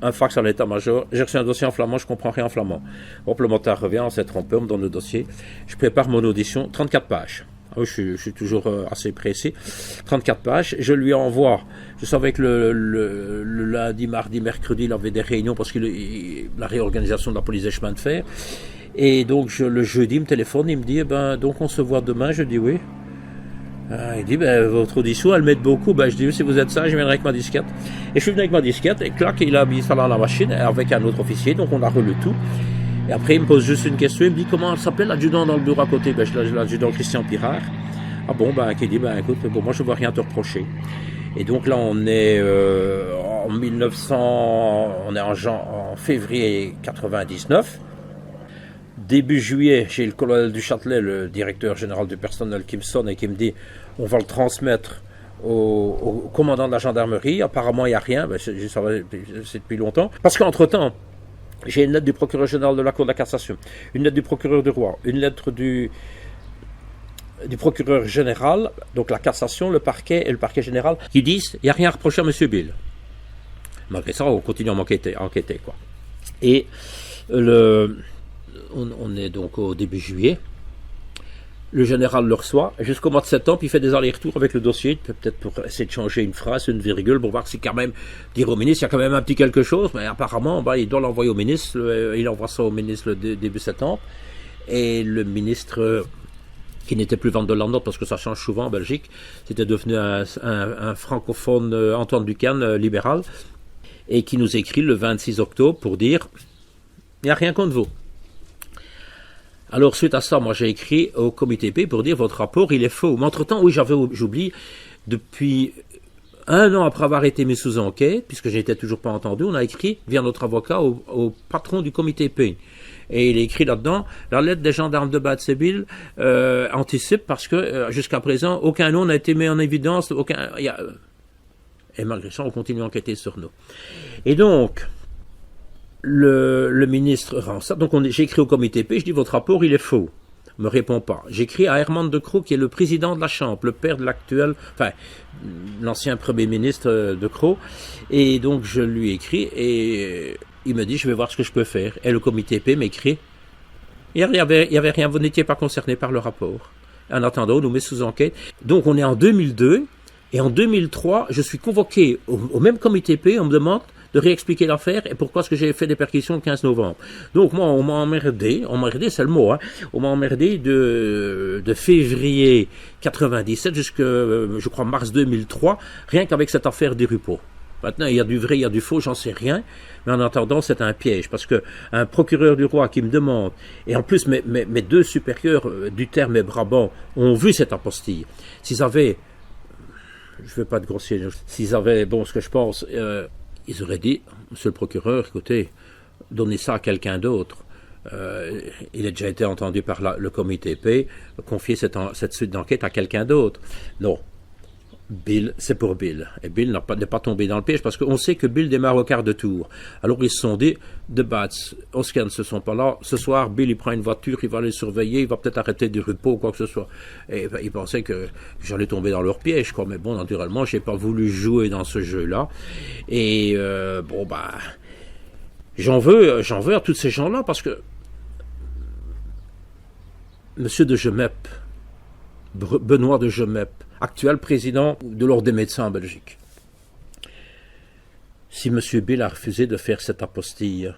Speaker 2: un fax à l'état-major, j'ai reçu un dossier en flamand, je ne comprends rien en flamand. Hop, le motard revient, on s'est trompé, on me donne le dossier. Je prépare mon audition, 34 pages. Ah oui, je suis toujours assez pressé. 34 pages, je lui envoie. Je savais que le lundi, mardi, mercredi, il avait des réunions parce que la réorganisation de la police des chemins de fer. Et donc, le jeudi, il me téléphone, il me dit, donc on se voit demain. Je dis oui. Il dit, votre audition, elle m'aide beaucoup. Je dis, si vous êtes sage, je viendrai avec ma disquette. Et je suis venu avec ma disquette, et clac, il a mis ça dans la machine avec un autre officier, donc on a relu tout. Et après, il me pose juste une question, il me dit, comment elle s'appelle l'adjudant dans le bureau à côté? Je l'adjudant Christian Pirard. Ah bon, qui dit, écoute, moi je ne veux rien te reprocher. Et donc là, on est en février 99. Début juillet, j'ai le colonel du Châtelet, le directeur général du personnel, qui me sonne et qui me dit, on va le transmettre au commandant de la gendarmerie. Apparemment, il n'y a rien, c'est depuis longtemps. Parce qu'entre-temps, j'ai une lettre du procureur général de la Cour de la Cassation, une lettre du procureur du Roi, une lettre du procureur général, donc la Cassation, le parquet et le parquet général, qui disent il n'y a rien à reprocher à M. Bill. Malgré ça, on continue à enquêter, quoi. Et on est donc au début juillet. Le général le reçoit jusqu'au mois de septembre, il fait des allers-retours avec le dossier, peut-être pour essayer de changer une phrase, une virgule, pour voir si quand même, dire au ministre, il y a quand même un petit quelque chose, mais apparemment, il doit l'envoyer au ministre, il envoie ça au ministre le début septembre, et le ministre, qui n'était plus Van der Lanotte, parce que ça change souvent en Belgique, c'était devenu un francophone, Antoine Buchan, libéral, et qui nous écrit le 26 octobre pour dire « Il n'y a rien contre vous ». Alors, suite à ça, moi, j'ai écrit au comité P pour dire « Votre rapport, il est faux ». Mais entre-temps, oui, j'oublie, depuis 1 an après avoir été mis sous enquête, puisque je n'étais toujours pas entendu, on a écrit, via notre avocat, au patron du comité P. Et il est écrit là-dedans, la lettre des gendarmes de Bad-Sébil anticipe parce que jusqu'à présent, aucun nom n'a été mis en évidence, et malgré ça, on continue à enquêter sur nous. Et donc, le ministre rend ça. Donc, j'ai écrit au comité P, je dis, votre rapport, il est faux. Me répond pas. J'écris à Herman de Croo, qui est le président de la Chambre, le père de l'actuel, l'ancien premier ministre de Croo. Et donc, je lui écris et il me dit, je vais voir ce que je peux faire. Et le comité P m'écrit, il y avait rien, vous n'étiez pas concerné par le rapport. En attendant, on nous met sous enquête. Donc, on est en 2002. Et en 2003, je suis convoqué au même comité P, on me demande de réexpliquer l'affaire et pourquoi est-ce que j'ai fait des perquisitions le 15 novembre. Donc moi, on m'a emmerdé, c'est le mot, on m'a emmerdé de février 97 jusqu'à, je crois, mars 2003, rien qu'avec cette affaire des Rupeau. Maintenant, il y a du vrai, il y a du faux, j'en sais rien, mais en attendant, c'est un piège, parce que un procureur du roi qui me demande, et en plus, mes 2 supérieurs du terme et Brabant ont vu cette apostille. S'ils avaient, je ne veux pas être grossier, s'ils avaient, ce que je pense, ils auraient dit, monsieur le procureur, écoutez, donnez ça à quelqu'un d'autre. Il a déjà été entendu par le comité P, confier cette suite d'enquête à quelqu'un d'autre. Non. Bill, c'est pour Bill. Et Bill n'est pas tombé dans le piège parce qu'on sait que Bill démarre au quart de tour. Alors ils se sont dit, de Bats, Oscar ne se sont pas là. Ce soir, Bill, il prend une voiture, il va les surveiller, il va peut-être arrêter du repos ou quoi que ce soit. Et ils pensaient que j'allais tomber dans leur piège, quoi. Mais bon, naturellement, j'ai pas voulu jouer dans ce jeu-là. Et j'en veux à tous ces gens-là parce que Monsieur de Gemep, Benoît de Gemep, actuel président de l'Ordre des médecins en Belgique. Si M. Bill a refusé de faire cette apostille,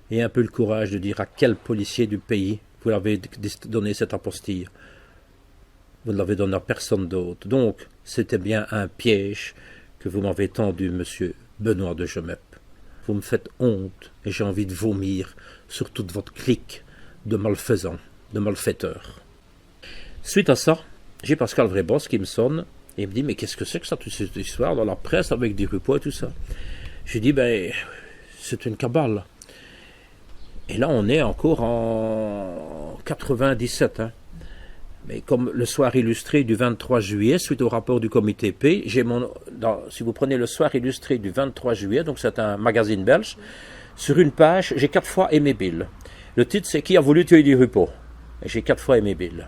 Speaker 2: ayez un peu le courage de dire à quel policier du pays vous l'avez donné cette apostille. Vous ne l'avez donné à personne d'autre. Donc, c'était bien un piège que vous m'avez tendu, M. Benoît de Gemep. Vous me faites honte et j'ai envie de vomir sur toute votre clique de malfaisants, de malfaiteurs. Suite à ça, j'ai Pascal Vrébos qui me sonne et il me dit « Mais qu'est-ce que c'est que ça, toute cette histoire dans la presse avec des Rupeau et tout ça ?» J'ai dit « C'est une cabale. » Et là, on est encore en 97. Mais comme le soir illustré du 23 juillet, suite au rapport du comité P, si vous prenez le soir illustré du 23 juillet, donc c'est un magazine belge, sur une page, j'ai 4 fois aimé Bill. Le titre, c'est « Qui a voulu tuer des Rupeau ?» Et j'ai 4 fois aimé Bill.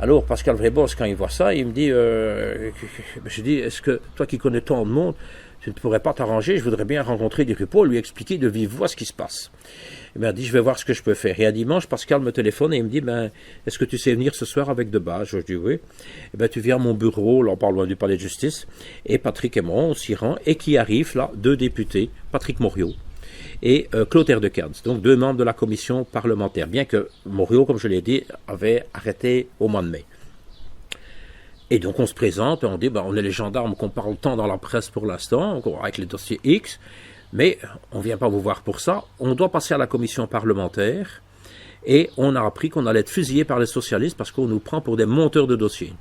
Speaker 2: Alors, Pascal Vrébos, quand il voit ça, il me dit, je dis, est-ce que toi qui connais tant de monde, tu ne pourrais pas t'arranger, je voudrais bien rencontrer des Rupeau, lui expliquer de vive voix ce qui se passe. Il m'a dit, je vais voir ce que je peux faire. Et un dimanche, Pascal me téléphone et il me dit, est-ce que tu sais venir ce soir avec de base? Je dis oui. Tu viens à mon bureau, là on parle loin du palais de justice, et Patrick et moi, on s'y rend, et qui arrivent là, 2 députés, Patrick Moriot et Clotaire de Cairns, donc 2 membres de la commission parlementaire, bien que Moriot, comme je l'ai dit, avait arrêté au mois de mai. Et donc on se présente, et on dit, on est les gendarmes qu'on parle tant dans la presse pour l'instant, avec les dossiers X, mais on ne vient pas vous voir pour ça, on doit passer à la commission parlementaire, et on a appris qu'on allait être fusillé par les socialistes parce qu'on nous prend pour des monteurs de dossiers.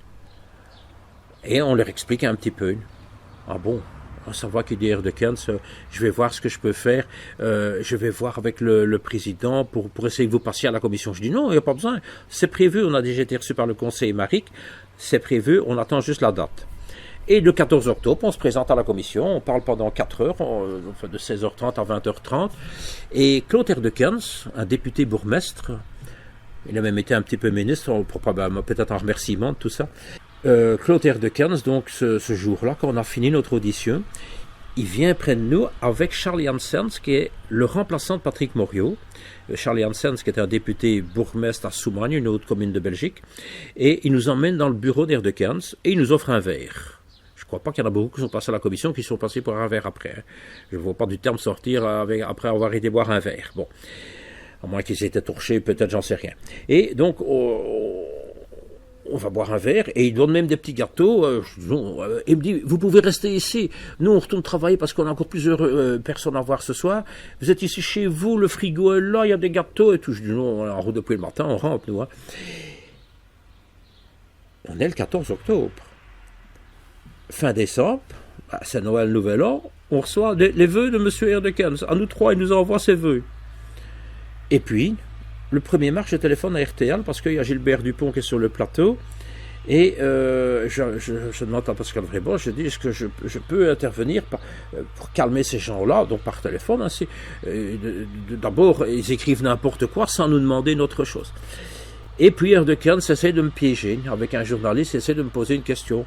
Speaker 2: Et on leur explique un petit peu. Ah bon? Ça va qu'il dit de Cairns, je vais voir ce que je peux faire, je vais voir avec le président pour essayer de vous passer à la commission. Je dis non, il n'y a pas besoin, c'est prévu, on a déjà été reçu par le conseil Maric, c'est prévu, on attend juste la date. Et le 14 octobre, on se présente à la commission, on parle pendant 4 heures, de 16h30 à 20h30, et Clotaire de Cairns, un député bourgmestre, il a même été un petit peu ministre, probablement peut-être en remerciement de tout ça, Clotaire de Cairns, donc ce jour-là, quand on a fini notre audition, il vient près de nous avec Charles Janssens, qui est le remplaçant de Patrick Moriot. Charles Janssens, qui est un député bourgmestre à Soumagne, une autre commune de Belgique, et il nous emmène dans le bureau d'Air de Cairns et il nous offre un verre. Je ne crois pas qu'il y en a beaucoup qui sont passés à la commission, qui sont passés pour un verre après. Je ne vois pas du terme sortir après avoir été boire un verre. Bon, à moins qu'ils étaient torchés, peut-être, j'en sais rien. Et donc, on va boire un verre, et il donne même des petits gâteaux. Il me dit, vous pouvez rester ici. Nous, on retourne travailler parce qu'on a encore plusieurs personnes à voir ce soir. Vous êtes ici chez vous, le frigo est là, il y a des gâteaux et tout. Je dis, non, on est en route depuis le matin, on rentre, nous. Hein. On est le 14 octobre. Fin décembre, c'est Noël, Nouvel An, on reçoit les vœux de M. Erdekens. À nous trois, il nous envoie ses vœux. Et puis, le 1er mars, je téléphone à RTL parce qu'il y a Gilbert Dupont qui est sur le plateau. Et je demande à Pascal Vrébos, je dis, est-ce que je peux intervenir pour calmer ces gens-là, donc par téléphone. Hein, d'abord, ils écrivent n'importe quoi sans nous demander une autre chose. Et puis Erdekens essaie de me piéger avec un journaliste, essaie de me poser une question.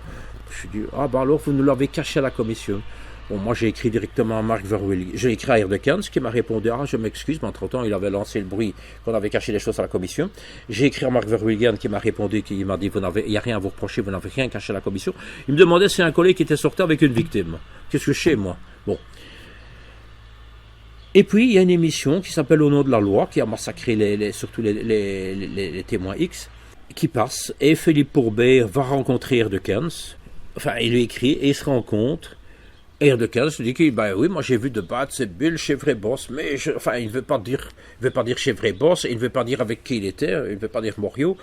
Speaker 2: Je dis, ah ben alors vous nous l'avez caché à la commission. Bon, moi j'ai écrit directement à Marc Verwilligen. J'ai écrit à Erdekens qui m'a répondu, ah je m'excuse, mais entre-temps il avait lancé le bruit qu'on avait caché les choses à la commission. J'ai écrit à Marc Verwilligen qui m'a répondu, qui m'a dit, il n'y a rien à vous reprocher, vous n'avez rien caché à la commission. Il me demandait si un collègue qui était sorti avec une victime. Qu'est-ce que je sais moi? Bon. Et puis, il y a une émission qui s'appelle Au nom de la loi, qui a massacré surtout les témoins X, qui passe, et Philippe Pourbet va rencontrer Erdekens. Enfin, il lui écrit, et ils se rencontrent. Et Erdekens dit que, ben oui, moi j'ai vu de battre ces bulles chez Vrébos, mais il ne veut pas dire chez Vrébos, il ne veut pas dire avec qui il était, il ne veut pas dire Morio.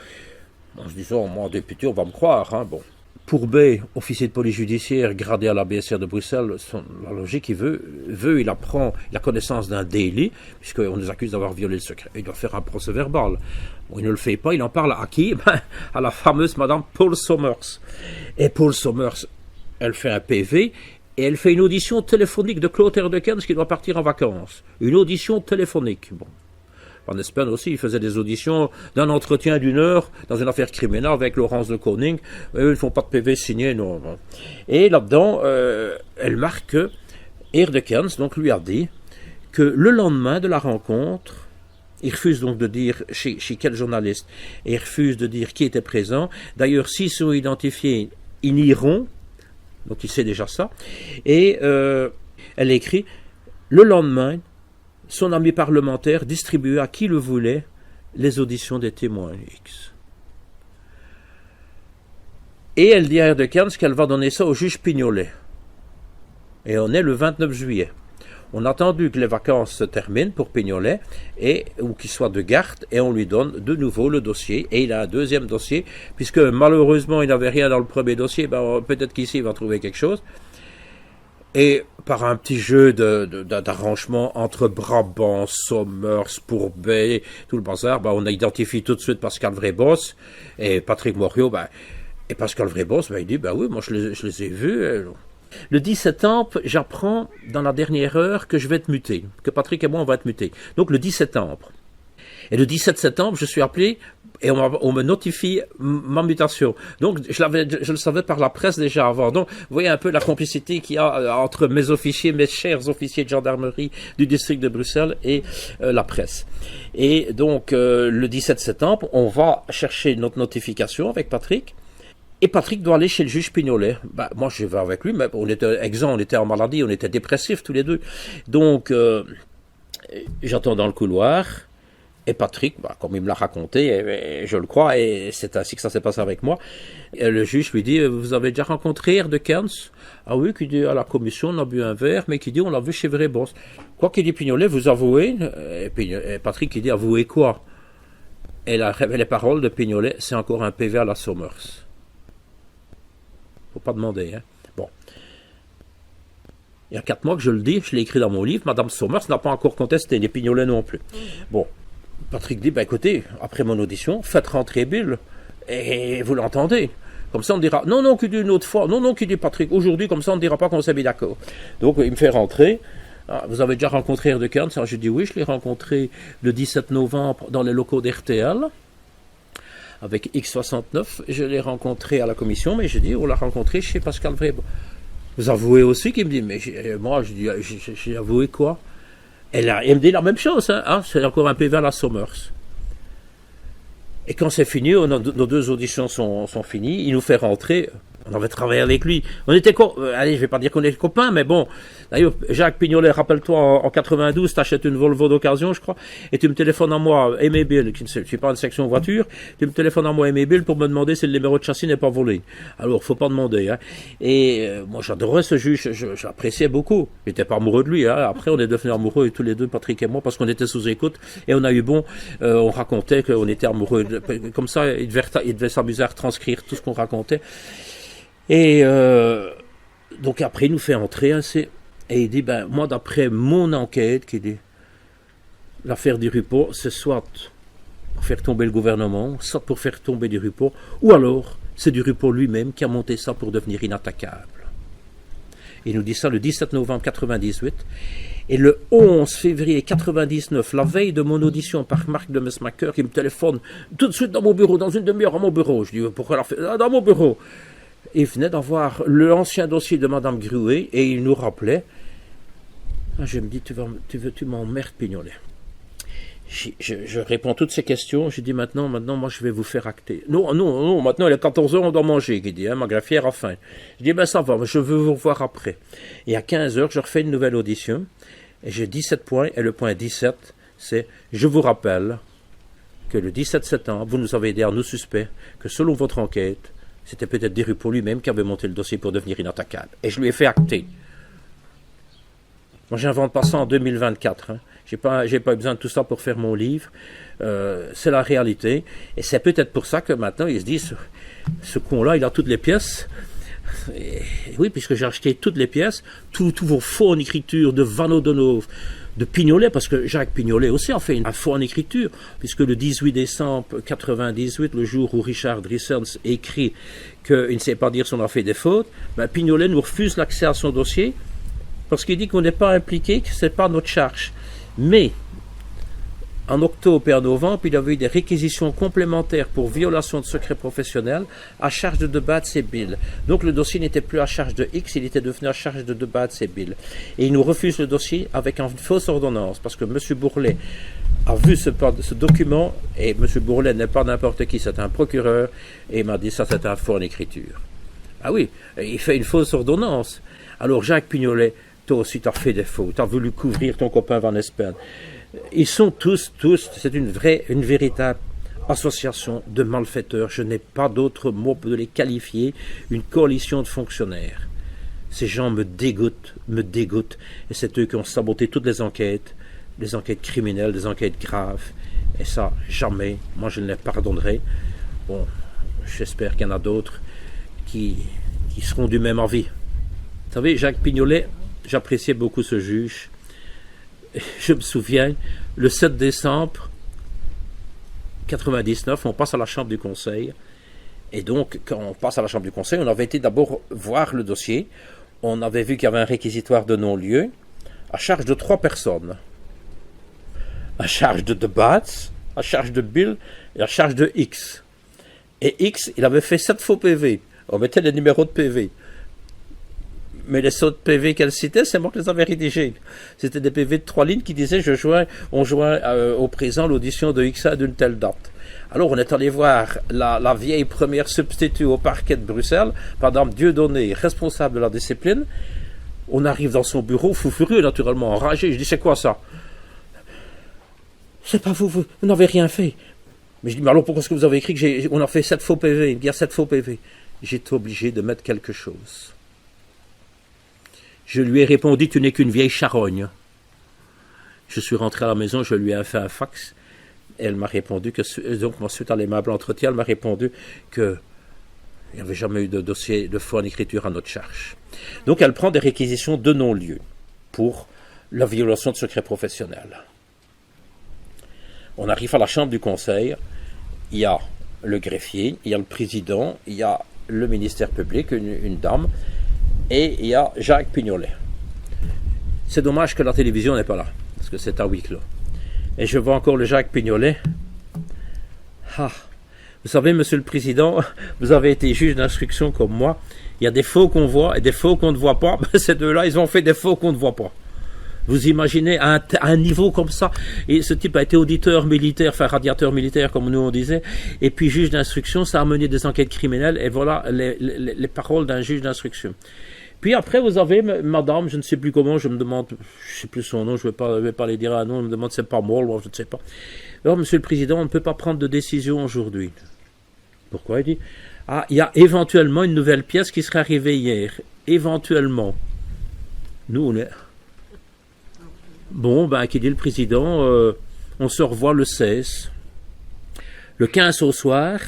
Speaker 2: En se disant, moi, député, on va me croire, hein, bon. Pourbet, officier de police judiciaire, gradé à la BSR de Bruxelles, la logique, il apprend la connaissance d'un délit, puisqu'on nous accuse d'avoir violé le secret. Il doit faire un procès verbal. Bon, il ne le fait pas, il en parle à qui? À la fameuse madame Paul Sommers. Et Paul Sommers, elle fait un PV, et elle fait une audition téléphonique de Claude Erdekens qui doit partir en vacances. Une audition téléphonique. Bon. En Espagne aussi, il faisait des auditions d'un entretien d'1 heure dans une affaire criminelle avec Laurence de Koning. Ils ne font pas de PV signé, non. Et là-dedans, elle marque que Erdekens donc, lui a dit que le lendemain de la rencontre, il refuse donc de dire chez quel journaliste, et il refuse de dire qui était présent. D'ailleurs, s'ils sont identifiés, ils n'iront. Donc il sait déjà ça. Et elle écrit, le lendemain, son ami parlementaire distribuait à qui le voulait les auditions des témoins X. Et elle dit à Erdekens qu'elle va donner ça au juge Pignolet. Et on est le 29 juillet. On a attendu que les vacances se terminent pour Pignolet, ou qu'il soit de garde, et on lui donne de nouveau le dossier. Et il a un deuxième dossier, puisque malheureusement il n'avait rien dans le premier dossier, ben, peut-être qu'ici il va trouver quelque chose. Et par un petit jeu d'arrangement entre Brabant, Sommers, Pourbet, tout le bazar, ben, on a identifié tout de suite Pascal Vrébos et Patrick Morio. Ben, et Pascal Vrébos, ben, il dit, ben oui, moi je les ai vus. Le 10 septembre, j'apprends dans la dernière heure que je vais être muté, que Patrick et moi on va être mutés. Donc le 10 septembre. Et le 17 septembre, je suis appelé et on me notifie ma mutation. Donc, je le savais par la presse déjà avant. Donc, vous voyez un peu la complicité qu'il y a entre mes chers officiers de gendarmerie du district de Bruxelles et la presse. Et donc, le 17 septembre, on va chercher notre notification avec Patrick. Et Patrick doit aller chez le juge Pignolet. Ben, moi, je vais avec lui, mais on était exempts, on était en maladie, on était dépressifs tous les deux. Donc, j'attends dans le couloir. Et Patrick, comme il me l'a raconté, et je le crois, et c'est ainsi que ça s'est passé avec moi, et le juge lui dit, vous avez déjà rencontré Erdekens? Ah oui, qui dit, à la commission, on a bu un verre, mais qui dit, on l'a vu chez Vrébos. Quoi qu'il dit Pignolet, vous avouez? Et Patrick, qui dit, avouez quoi? Et les paroles de Pignolet, c'est encore un PV à la Sommers. Faut pas demander, hein. Bon. Il y a 4 mois que je le dis, je l'ai écrit dans mon livre, Madame Sommers n'a pas encore contesté, les Pignolet non plus. Bon. Patrick dit, écoutez, après mon audition, faites rentrer Bill, et vous l'entendez. Comme ça, on dira, non, qu'il dit une autre fois, non, qu'il dit Patrick, aujourd'hui, comme ça, on ne dira pas qu'on s'est mis d'accord. Donc, il me fait rentrer. Ah, vous avez déjà rencontré Erdekens? Je dis, oui, je l'ai rencontré le 17 novembre dans les locaux d'RTL, avec X69. Je l'ai rencontré à la commission, mais je dis, on l'a rencontré chez Pascal Vrébos. Vous avouez aussi? Qu'il me dit, mais moi, je dis, j'ai avoué quoi? Elle me dit la même chose, hein, c'est encore un PV à la Sommers. Et quand c'est fini, nos 2 auditions sont finies, il nous fait rentrer, On avait travaillé avec lui. On était, allez, je vais pas dire qu'on était copains, mais bon. D'ailleurs, Jacques Pignolet, rappelle-toi, en 92, t'achètes une Volvo d'occasion, je crois, et tu me téléphones à moi, Aimé Bill, qui ne suis pas une section voiture, tu me téléphones à moi, Aimé Bill, pour me demander si le numéro de châssis n'est pas volé. Alors, faut pas demander, hein. Et moi, j'adorais ce juge, j'appréciais beaucoup. J'étais pas amoureux de lui, hein. Après, on est devenus amoureux tous les deux, Patrick et moi, parce qu'on était sous écoute, et on a eu bon, on racontait qu'on était amoureux. Comme ça, il devait s'amuser à retranscrire tout ce qu'on racontait. Et donc après, il nous fait entrer, hein, et il dit, ben moi, d'après mon enquête, qui dit, l'affaire du Rupert, c'est soit pour faire tomber le gouvernement, soit pour faire tomber du Rupert, ou alors c'est du Rupert lui-même qui a monté ça pour devenir inattaquable. Il nous dit ça le 17 novembre 98, et le 11 février 99, la veille de mon audition par Marc de Mesmacher, qui me téléphone tout de suite dans mon bureau, dans une demi-heure à mon bureau. Je dis, pourquoi la fait dans mon bureau? Il venait d'avoir l'ancien dossier de Madame Gruet, et il nous rappelait. Je me dis, tu m'emmerdes, Pignolet. Je réponds à toutes ces questions. Je dis, maintenant, moi, je vais vous faire acter. Non, maintenant, il est 14h, on doit manger, il dit, hein, ma greffière a faim. Je dis, ben ça va, je veux vous voir après. Et à 15h, je refais une nouvelle audition, et j'ai 17 points, et le point 17, c'est, je vous rappelle que le 17 septembre, vous nous avez dit à nous suspects que selon votre enquête, c'était peut-être des Rupert lui-même qui avait monté le dossier pour devenir inattaquable. Et je lui ai fait acter. Moi, j'invente pas ça en 2024. Hein. J'ai pas eu besoin de tout ça pour faire mon livre. C'est la réalité. Et c'est peut-être pour ça que maintenant, ils se disent, ce con-là, il a toutes les pièces. Et oui, puisque j'ai acheté toutes les pièces, tous vos faux en écriture de Van O'Donoghue, de Pignolet, parce que Jacques Pignolet aussi a fait un faux en écriture, puisque le 18 décembre 1998, le jour où Richard Drissens écrit qu'il ne sait pas dire si on a fait des fautes, ben Pignolet nous refuse l'accès à son dossier, parce qu'il dit qu'on n'est pas impliqué, que ce n'est pas notre charge. Mais, en octobre et en novembre, il avait eu des réquisitions complémentaires pour violation de secret professionnel à charge de Debatz et Bill. Donc le dossier n'était plus à charge de X, il était devenu à charge de Debatz et Bill. Et il nous refuse le dossier avec une fausse ordonnance, parce que M. Bourlet a vu ce document, et M. Bourlet n'est pas n'importe qui, c'est un procureur, et il m'a dit ça c'est un faux en écriture. Ah oui, il fait une fausse ordonnance. Alors Jacques Pignolet, toi aussi tu as fait des fautes, tu as voulu couvrir ton copain Van Espen. Ils sont tous, c'est une véritable association de malfaiteurs. Je n'ai pas d'autre mot pour les qualifier, une coalition de fonctionnaires. Ces gens me dégoûtent. Et c'est eux qui ont saboté toutes les enquêtes criminelles, des enquêtes graves. Et ça, jamais, moi je ne les pardonnerai. Bon, j'espère qu'il y en a d'autres qui seront du même avis. Vous savez, Jacques Pignolet, j'appréciais beaucoup ce juge. Je me souviens, le 7 décembre 1999, on passe à la chambre du conseil. Et donc, quand on passe à la chambre du conseil, on avait été d'abord voir le dossier. On avait vu qu'il y avait un réquisitoire de non-lieu à charge de 3 personnes. À charge de Debatz, à charge de Bill et à charge de X. Et X, il avait fait 7 faux PV. On mettait les numéros de PV. Mais les autres PV qu'elle citait, c'est moi qui les avais rédigés. C'était des PV de 3 lignes qui disaient on joint au présent l'audition de XA d'une telle date. Alors on est allé voir la vieille première substitut au parquet de Bruxelles, Madame Dieudonné, responsable de la discipline. On arrive dans son bureau, fou furieux naturellement, enragé. Je dis, c'est quoi ça? C'est pas vous n'avez rien fait. Mais je dis, mais alors pourquoi est-ce que vous avez écrit qu'on a fait 7 faux PV? Il y a 7 faux PV. J'étais obligé de mettre quelque chose. Je lui ai répondu, tu n'es qu'une vieille charogne. Je suis rentré à la maison, je lui ai fait un fax. Elle m'a répondu donc suite à l'aimable entretien, elle m'a répondu qu'il n'y avait jamais eu de dossier de faux en écriture à notre charge. Donc elle prend des réquisitions de non-lieu pour la violation de secret professionnel. On arrive à la chambre du conseil, il y a le greffier, il y a le président, il y a le ministère public, une dame, et il y a Jacques Pignolet. C'est dommage que la télévision n'est pas là, parce que c'est à huis clos. Et je vois encore le Jacques Pignolet. Ah, vous savez, monsieur le président, vous avez été juge d'instruction comme moi. Il y a des faux qu'on voit et des faux qu'on ne voit pas. Ces deux-là, ils ont fait des faux qu'on ne voit pas. Vous imaginez à un niveau comme ça. Et ce type a été auditeur militaire, enfin radiateur militaire comme nous on disait, et puis juge d'instruction, ça a mené des enquêtes criminelles, et voilà les paroles d'un juge d'instruction. Puis après vous avez madame, je ne sais plus comment, je me demande, je sais plus son nom, je vais pas les dire à nom, je me demande c'est pas moi, je ne sais pas. Alors monsieur le président, on ne peut pas prendre de décision aujourd'hui. Pourquoi? Il dit, il y a éventuellement une nouvelle pièce qui serait arrivée hier. Éventuellement. Nous on est... Bon, qui dit le président, on se revoit le 16. Le 15 au soir,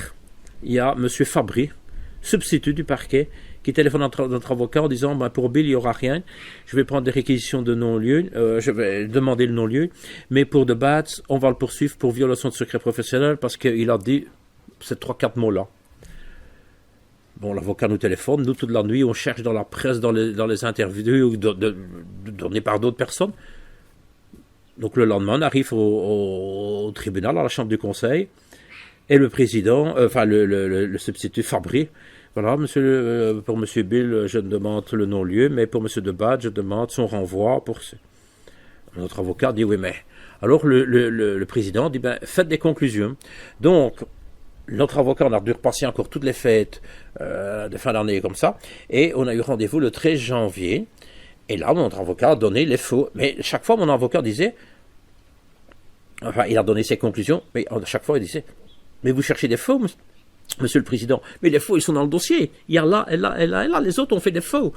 Speaker 2: il y a M. Fabry, substitut du parquet, qui téléphone à notre avocat en disant, pour Bill, il n'y aura rien. Je vais prendre des réquisitions de non-lieu, je vais demander le non-lieu, mais pour de Bats, on va le poursuivre pour violation de secret professionnel parce qu'il a dit ces 3-4 mots-là. Bon, l'avocat nous téléphone, nous, toute la nuit, on cherche dans la presse, dans les interviews données par d'autres personnes. Donc le lendemain, on arrive au tribunal, à la chambre du conseil, et le président, le substitut Fabry, voilà, pour monsieur Bill, je demande le non-lieu, mais pour monsieur Debat, je demande son renvoi. Notre avocat dit, oui, mais... Alors le président dit, faites des conclusions. Donc, notre avocat, on a dû repasser encore toutes les fêtes de fin d'année comme ça, et on a eu rendez-vous le 13 janvier, et là, notre avocat a donné les faux. Mais chaque fois, mon avocat disait, il a donné ses conclusions, mais à chaque fois, il disait, mais vous cherchez des faux, monsieur le président. Mais les faux, ils sont dans le dossier. Il y a là, et là, et là, et là. Les autres ont fait des faux.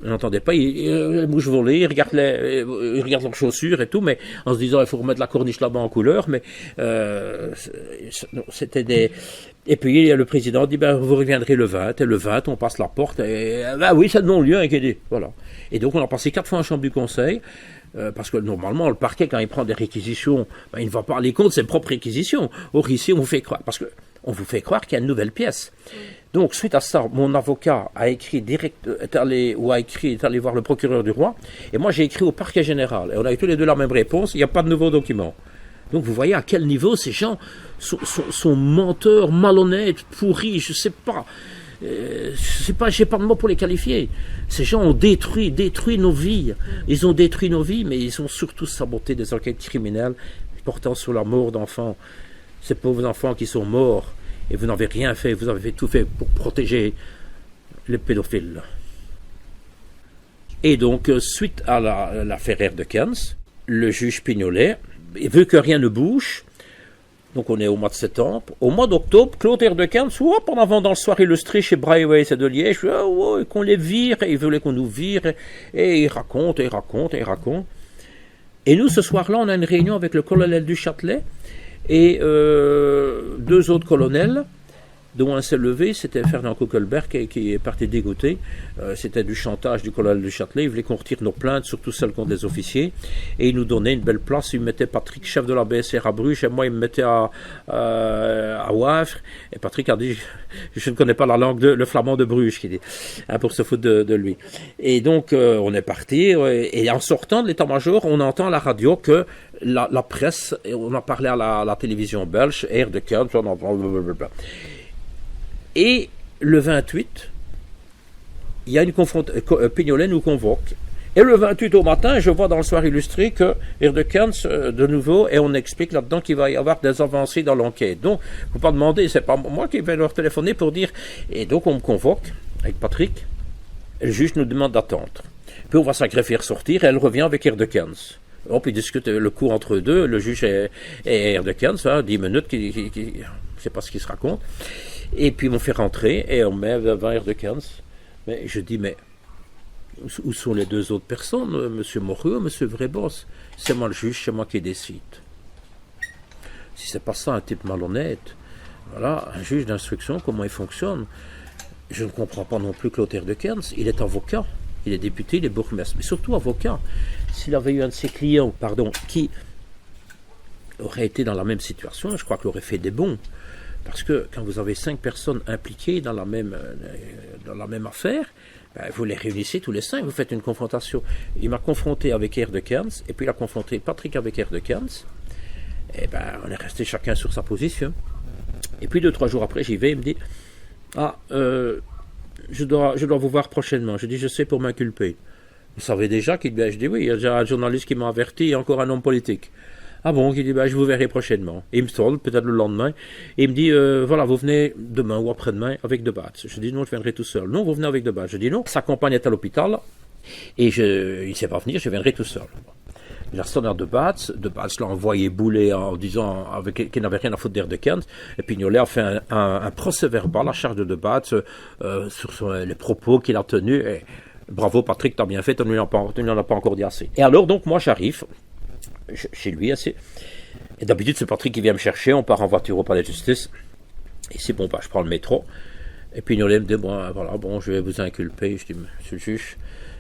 Speaker 2: Je n'entendais pas, ils mouche volée, ils regardent leurs chaussures et tout, mais en se disant, il faut remettre la corniche là-bas en couleur, mais c'était des... Et puis le président dit, vous reviendrez le 20, et le 20, on passe la porte, et oui, c'est le non-lieu, inquiété. Voilà. Et donc, on a passé 4 fois en chambre du conseil, parce que normalement, le parquet, quand il prend des réquisitions, il ne va pas aller contre ses propres réquisitions. Or, ici, on vous fait croire, parce que on vous fait croire qu'il y a une nouvelle pièce. Donc, suite à ça, mon avocat a écrit est allé voir le procureur du roi, et moi j'ai écrit au parquet général, et on a eu tous les deux la même réponse, il n'y a pas de nouveaux documents. Donc vous voyez à quel niveau ces gens sont menteurs, malhonnêtes, pourris, je sais pas, j'ai pas de mots pour les qualifier. Ces gens ont détruit nos vies, ils ont détruit nos vies, mais ils ont surtout saboté des enquêtes criminelles portant sur la mort d'enfants. Ces pauvres enfants qui sont morts, et vous n'avez rien fait, vous avez tout fait pour protéger les pédophiles. Et donc, suite à l'affaire Erdekens, le juge Pignolet, vu que rien ne bouge, donc on est au mois de septembre, au mois d'octobre, Claude Erdekens, en avant dans le soir illustré chez Braille et de Liège, qu'on les vire, et il voulait qu'on nous vire, et il raconte. Et nous, ce soir-là, on a une réunion avec le colonel du Châtelet, et 2 autres colonels, dont un s'est levé, c'était Fernand Kuckelberg qui est parti dégoûté. C'était du chantage du colonel du Châtelet. Il voulait qu'on retire nos plaintes, surtout celles contre des officiers. Et il nous donnait une belle place. Il mettait Patrick, chef de la BSR à Bruges, et moi, il me mettait à Wavre. Et Patrick a dit, je ne connais pas la langue, le flamand de Bruges, qu'il dit, pour se foutre de lui. Et donc, on est parti. Et en sortant de l'état-major, on entend à la radio que la presse, on a parlé à la télévision belge, Erdekens, on entend blablabla. Et le 28, il y a une confrontation, Pignolet nous convoque. Et le 28 au matin, je vois dans le soir illustré que Erdekens, de nouveau, et on explique là-dedans qu'il va y avoir des avancées dans l'enquête. Donc, il ne faut pas demander, c'est pas moi qui vais leur téléphoner pour dire. Et donc, on me convoque avec Patrick, et le juge nous demande d'attendre. Puis on voit sa greffière sortir, et elle revient avec Erdekens. On peut discuter le coup entre eux deux, le juge et Erdekens, 10 minutes, je ne sais pas ce qu'ils se racontent. Et puis, on fait rentrer et on met devant Erdekens. Mais je dis, mais où sont les 2 autres personnes, M. Moreau, M. Vrebos? C'est moi le juge, c'est moi qui décide. Si c'est pas ça, un type malhonnête, voilà, un juge d'instruction, comment il fonctionne? Je ne comprends pas non plus Claude Erdekens. Il est avocat, il est député, il est bourgmestre, mais surtout avocat. S'il avait eu un de ses clients, qui aurait été dans la même situation, je crois qu'il aurait fait des bons. Parce que quand vous avez 5 personnes impliquées dans la même affaire, vous les réunissez tous les 5, vous faites une confrontation. Il m'a confronté avec Erdekens, et puis il a confronté Patrick avec Erdekens. Et on est resté chacun sur sa position. Et puis 2-3 jours après, j'y vais, il me dit, je dois vous voir prochainement. Je dis, je sais pour m'inculper. Vous savez déjà qu'il dit, je dis oui, il y a déjà un journaliste qui m'a averti et encore un homme politique. Ah bon, il dit, je vous verrai prochainement. Et il me sonne, peut-être le lendemain, et il me dit, voilà, vous venez demain ou après-demain avec De Baets. Je dis, non, je viendrai tout seul. Non, vous venez avec De Baets. Je dis, non, sa compagne est à l'hôpital, et il ne sait pas venir, je viendrai tout seul. Il a sonné à De Baets l'a envoyé bouler en disant qu'il n'avait rien à foutre d'Air de Kent, et Pignolet a fait un procès-verbal à charge de Baets sur les propos qu'il a tenus, et bravo Patrick, t'as bien fait, tu n'en as pas encore dit assez. Et alors, donc, moi, j'arrive chez lui, assez. Et d'habitude, c'est Patrick qui vient me chercher, on part en voiture au palais de justice. Ici, bon, je prends le métro. Et puis, Pignolet me dit, bon, je vais vous inculper. Je dis, monsieur le juge,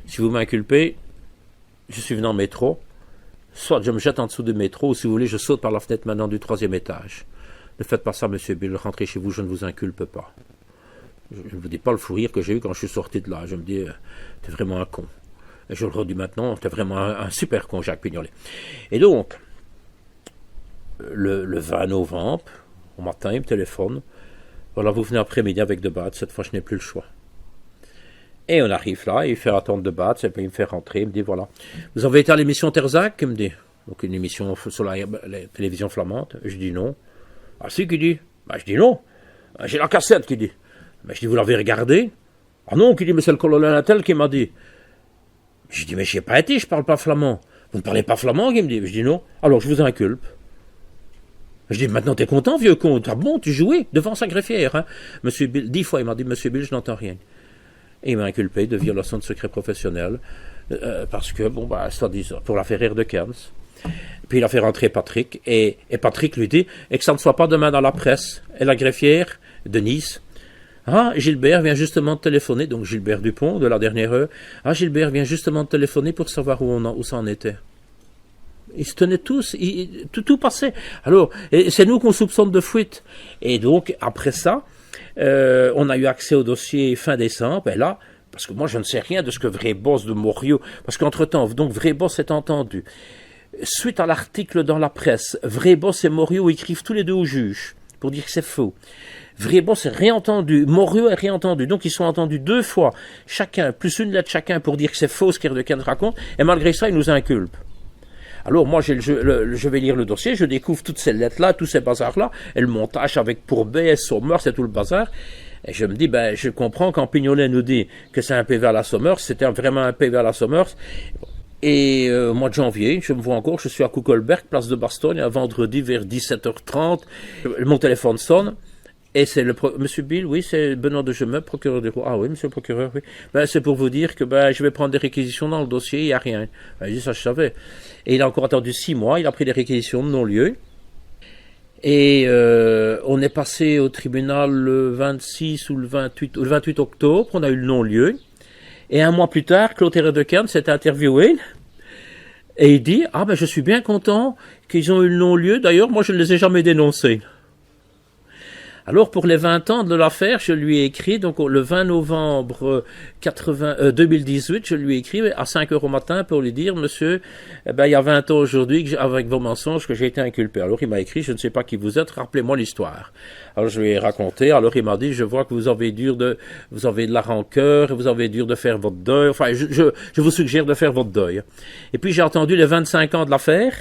Speaker 2: si vous m'inculpez, je suis venu en métro, soit je me jette en dessous du métro, ou si vous voulez, je saute par la fenêtre maintenant du 3e étage. Ne faites pas ça, monsieur Bill, rentrez chez vous, je ne vous inculpe pas. Je ne vous dis pas le fou rire que j'ai eu quand je suis sorti de là. Je me dis, t'es vraiment un con. Et je le redis maintenant, t'es vraiment un super con, Jacques Pignolet. Et donc, le 20 novembre, au matin, il me téléphone. Voilà, vous venez après-midi avec De Baets, cette fois je n'ai plus le choix. Et on arrive là, il fait attendre De Baets, et puis il me fait rentrer, il me dit, voilà, vous avez été à l'émission Terzac, il me dit, donc une émission sur la télévision flamande. Je dis non. Ah si, qui dit, je dis non. J'ai la cassette, qui dit. Je dis, vous l'avez regardé? Ah non, qui dit, mais c'est le colonel Attel qui m'a dit. Je dis, mais j'y ai pas été, je parle pas flamand. Vous ne parlez pas flamand, il me dit. Je dis non. Alors je vous inculpe. Je dis, maintenant t'es content, vieux con. Ah bon, tu jouais devant sa greffière. Hein. Monsieur Bill, 10 fois, il m'a dit, monsieur Bill, je n'entends rien. Et il m'a inculpé de violation de secret professionnel. Parce que, soi-disant, pour l'affaire Air de Cairns. Puis il a fait rentrer Patrick. Et Patrick lui dit, et que ça ne soit pas demain dans la presse. Et la greffière de Nice. Ah, Gilbert vient justement de téléphoner, donc Gilbert Dupont, de la dernière heure. Ah, Gilbert vient justement de téléphoner pour savoir où ça en était. Ils se tenaient tous, tout passait. Alors, c'est nous qu'on soupçonne de fuite. Et donc, après ça, on a eu accès au dossier fin décembre, et là, parce que moi je ne sais rien de ce que Vreboss de Morio, parce qu'entre-temps, donc Vreboss est entendu. Suite à l'article dans la presse, Vreboss et Morio écrivent tous les deux au juge, pour dire que c'est faux. Vreboss est réentendu, Morio est réentendu, donc ils sont entendus 2 fois, chacun, plus une lettre chacun pour dire que c'est faux ce qu'Air de Kent raconte, et malgré ça, ils nous inculpent. Alors moi, je vais lire le dossier, je découvre toutes ces lettres-là, tous ces bazars-là, et le montage avec Pourbet, Sommer, c'est tout le bazar, et je me dis, je comprends quand Pignolet nous dit que c'est un PV à la Sommer, c'était vraiment un PV à la Sommer. Et au mois de janvier, je me vois encore, je suis à Kuckelberg, place de Bastogne, un vendredi vers 17h30, mon téléphone sonne, et c'est monsieur Bill, oui, c'est Benoît de Gemeux, procureur du roi. Ah oui, monsieur le procureur, oui. C'est pour vous dire que je vais prendre des réquisitions dans le dossier, il n'y a rien. Je dis, ça je savais. Et il a encore attendu 6 mois, il a pris des réquisitions de non-lieu. Et on est passé au tribunal le 26 ou le 28 octobre, on a eu le non-lieu. Et un mois plus tard, Clotaire de Kern s'est interviewé. Et il dit, je suis bien content qu'ils ont eu le non-lieu. D'ailleurs, moi, je ne les ai jamais dénoncés. Alors, pour les 20 ans de l'affaire, je lui ai écrit, donc le 20 novembre 2018, je lui ai écrit à 5 heures au matin pour lui dire, monsieur, il y a 20 ans aujourd'hui, avec vos mensonges, que j'ai été inculpé. Alors, il m'a écrit, je ne sais pas qui vous êtes, rappelez-moi l'histoire. Alors, je lui ai raconté, alors il m'a dit, je vois que vous avez de la rancœur, vous avez dur de faire votre deuil, enfin, je vous suggère de faire votre deuil. Et puis, j'ai attendu les 25 ans de l'affaire,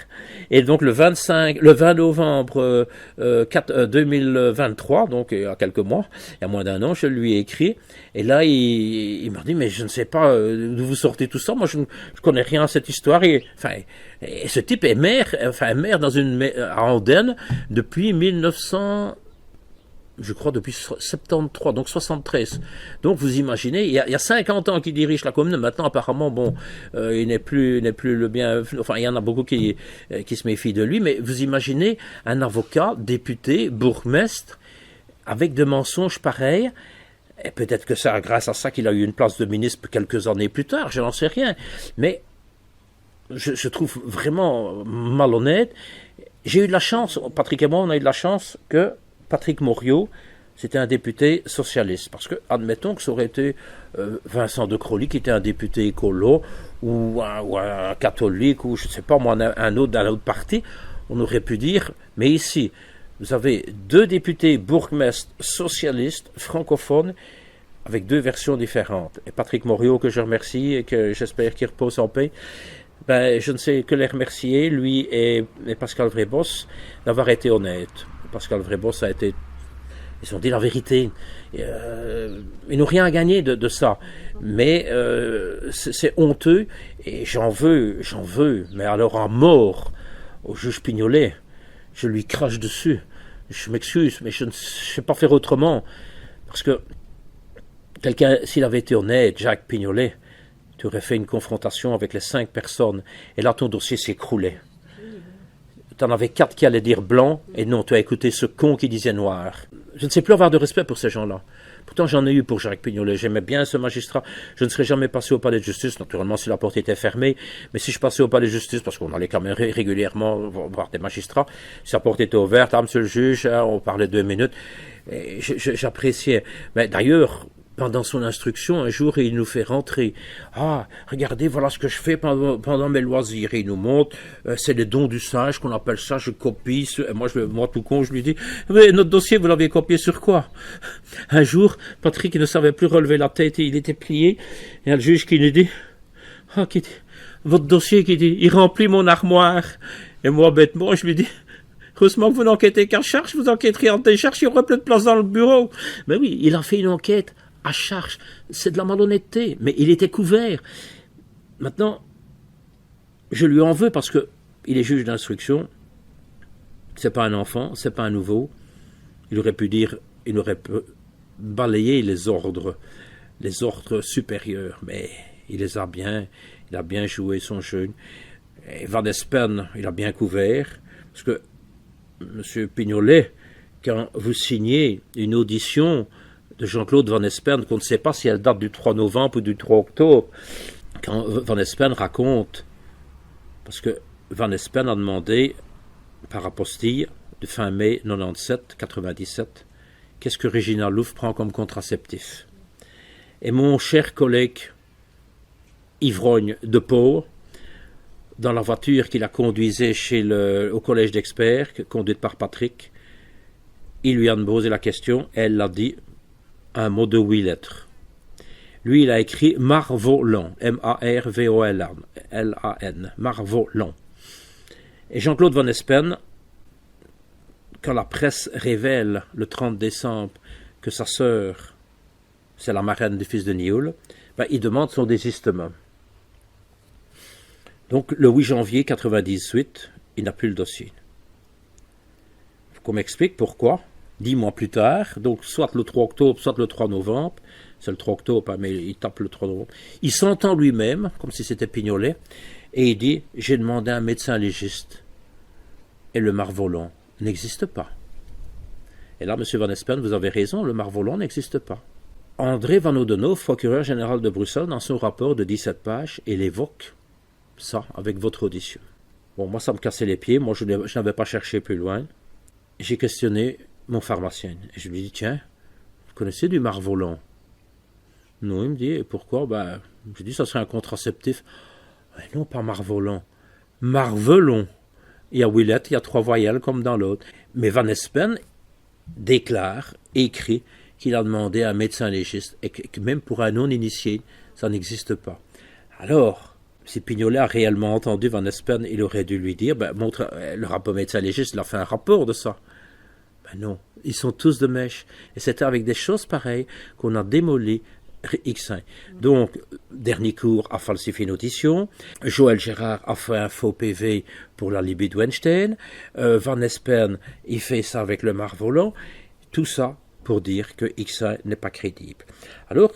Speaker 2: et donc le 20 novembre 2023, donc il y a quelques mois, il y a moins d'1 an, je lui ai écrit, et là il m'a dit, mais je ne sais pas d'où vous sortez tout ça, moi je connais rien à cette histoire, et ce type est maire dans à Andenne depuis 1900, je crois depuis 73, donc 73. Donc vous imaginez, il y a 50 ans qu'il dirige la commune, maintenant apparemment, il n'est plus le bien, enfin il y en a beaucoup qui se méfient de lui, mais vous imaginez un avocat, député, bourgmestre, avec des mensonges pareils, et peut-être que c'est grâce à ça qu'il a eu une place de ministre quelques années plus tard, je n'en sais rien, mais je trouve vraiment malhonnête. J'ai eu de la chance, Patrick et moi, on a eu de la chance que Patrick Morio, c'était un député socialiste, parce que, admettons que ça aurait été Vincent de Crolly, qui était un député écolo, ou un catholique, ou je ne sais pas moi, un autre d'un autre parti, on aurait pu dire, mais ici, vous avez 2 députés bourgmestres socialistes, francophones, avec deux versions différentes. Et Patrick Morio, que je remercie et que j'espère qu'il repose en paix, je ne sais que les remercier, lui et Pascal Vrébos, d'avoir été honnêtes. Pascal Vrébos a été... Ils ont dit la vérité. Ils n'ont rien à gagner de ça. Mais c'est honteux et j'en veux. Mais alors en mort au juge Pignolet, je lui crache dessus. Je m'excuse, mais je ne sais pas faire autrement. Parce que quelqu'un, s'il avait été honnête, Jacques Pignolet, tu aurais fait une confrontation avec les 5 personnes. Et là, ton dossier s'écroulait. Tu en avais 4 qui allaient dire blanc, et non, tu as écouté ce con qui disait noir. Je ne sais plus avoir de respect pour ces gens-là. Pourtant, j'en ai eu pour Jacques Pignolet. J'aimais bien ce magistrat. Je ne serais jamais passé au palais de justice, naturellement, si la porte était fermée. Mais si je passais au palais de justice, parce qu'on allait quand même régulièrement voir des magistrats, si la porte était ouverte, monsieur le juge, on parlait 2 minutes. J'appréciais. Mais d'ailleurs, pendant son instruction, un jour, il nous fait rentrer. Ah, regardez, voilà ce que je fais pendant mes loisirs. Il nous montre, c'est les dons du sage qu'on appelle ça, je copie. Et moi, tout con, je lui dis, mais notre dossier, vous l'avez copié sur quoi? Un jour, Patrick ne savait plus relever la tête et il était plié. Et il y a le juge qui nous dit, votre dossier, qui dit, il remplit mon armoire. Et moi, bêtement, je lui dis, heureusement que vous n'enquêtez qu'à charge, vous enquêteriez en décharge, il y aurait plus de place dans le bureau. Mais oui, il a fait une enquête à charge, c'est de la malhonnêteté, mais il était couvert. Maintenant, je lui en veux parce que il est juge d'instruction, c'est pas un enfant, c'est pas un nouveau. Il aurait pu dire, il aurait pu balayer les ordres supérieurs, mais il a bien joué son jeu. Et Van Espen, il a bien couvert, parce que M. Pignolet, quand vous signez une audition de Jean-Claude Van Espen, qu'on ne sait pas si elle date du 3 novembre ou du 3 octobre, quand Van Espen raconte, parce que Van Espen a demandé, par apostille, de fin mai 97, qu'est-ce que Regina Louf prend comme contraceptif. Et mon cher collègue ivrogne de Pau, dans la voiture qu'il a conduisée au collège d'experts, conduite par Patrick, il lui a posé la question, elle l'a dit, un mot de 8 lettres. Lui, il a écrit Marvolan, M-A-R-V-O-L-A-N, Marvolan. Et Jean-Claude Van Espen, quand la presse révèle le 30 décembre que sa sœur, c'est la marraine du fils de Nioul, il demande son désistement. Donc, le 8 janvier 1998, il n'a plus le dossier. Il faut qu'on m'explique pourquoi. 10 mois plus tard, donc soit le 3 octobre, soit le 3 novembre, c'est le 3 octobre, mais il tape le 3 novembre, il s'entend lui-même, comme si c'était Pignolet, et il dit, j'ai demandé à un médecin légiste, et le Marvolan n'existe pas. Et là, M. Van Espen, vous avez raison, le Marvolan n'existe pas. André Van Oudenhoff, procureur général de Bruxelles, dans son rapport de 17 pages, il évoque ça avec votre audition. Bon, moi, ça me cassait les pieds, moi, je n'avais pas cherché plus loin. J'ai questionné mon pharmacien. Et je lui dis, tiens, vous connaissez du Marvolan? Non, il me dit, et pourquoi? Je dis, ça serait un contraceptif. Non, pas Marvolan. Marvelon. Il y a 8 lettres, il y a 3 voyelles comme dans l'autre. Mais Van Espen déclare, écrit, qu'il a demandé à un médecin légiste, et que même pour un non-initié, ça n'existe pas. Alors, si Pignolet a réellement entendu Van Espen, il aurait dû lui dire, montre le rapport médecin légiste, il a fait un rapport de ça. Non, ils sont tous de mèche. Et c'est avec des choses pareilles qu'on a démoli X1. Donc, dernier cours a falsifié une audition. Joël Gérard a fait un faux PV pour la Libye de Weinstein. Van Espen, il fait ça avec le Marvolan. Tout ça pour dire que X1 n'est pas crédible. Alors,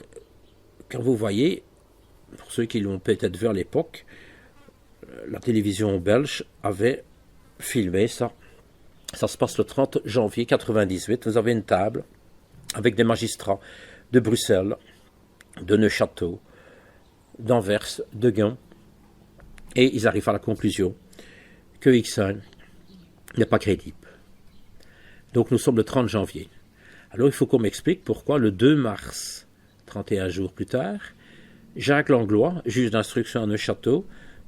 Speaker 2: quand vous voyez, pour ceux qui l'ont peut-être vu à l'époque, la télévision belge avait filmé ça. Ça se passe le 30 janvier 1998. Vous avez une table avec des magistrats de Bruxelles, de Neuchâtel, d'Anvers, de Gand, et ils arrivent à la conclusion que X1 n'est pas crédible. Donc nous sommes le 30 janvier. Alors il faut qu'on m'explique pourquoi le 2 mars, 31 jours plus tard, Jacques Langlois, juge d'instruction à Neuchâtel,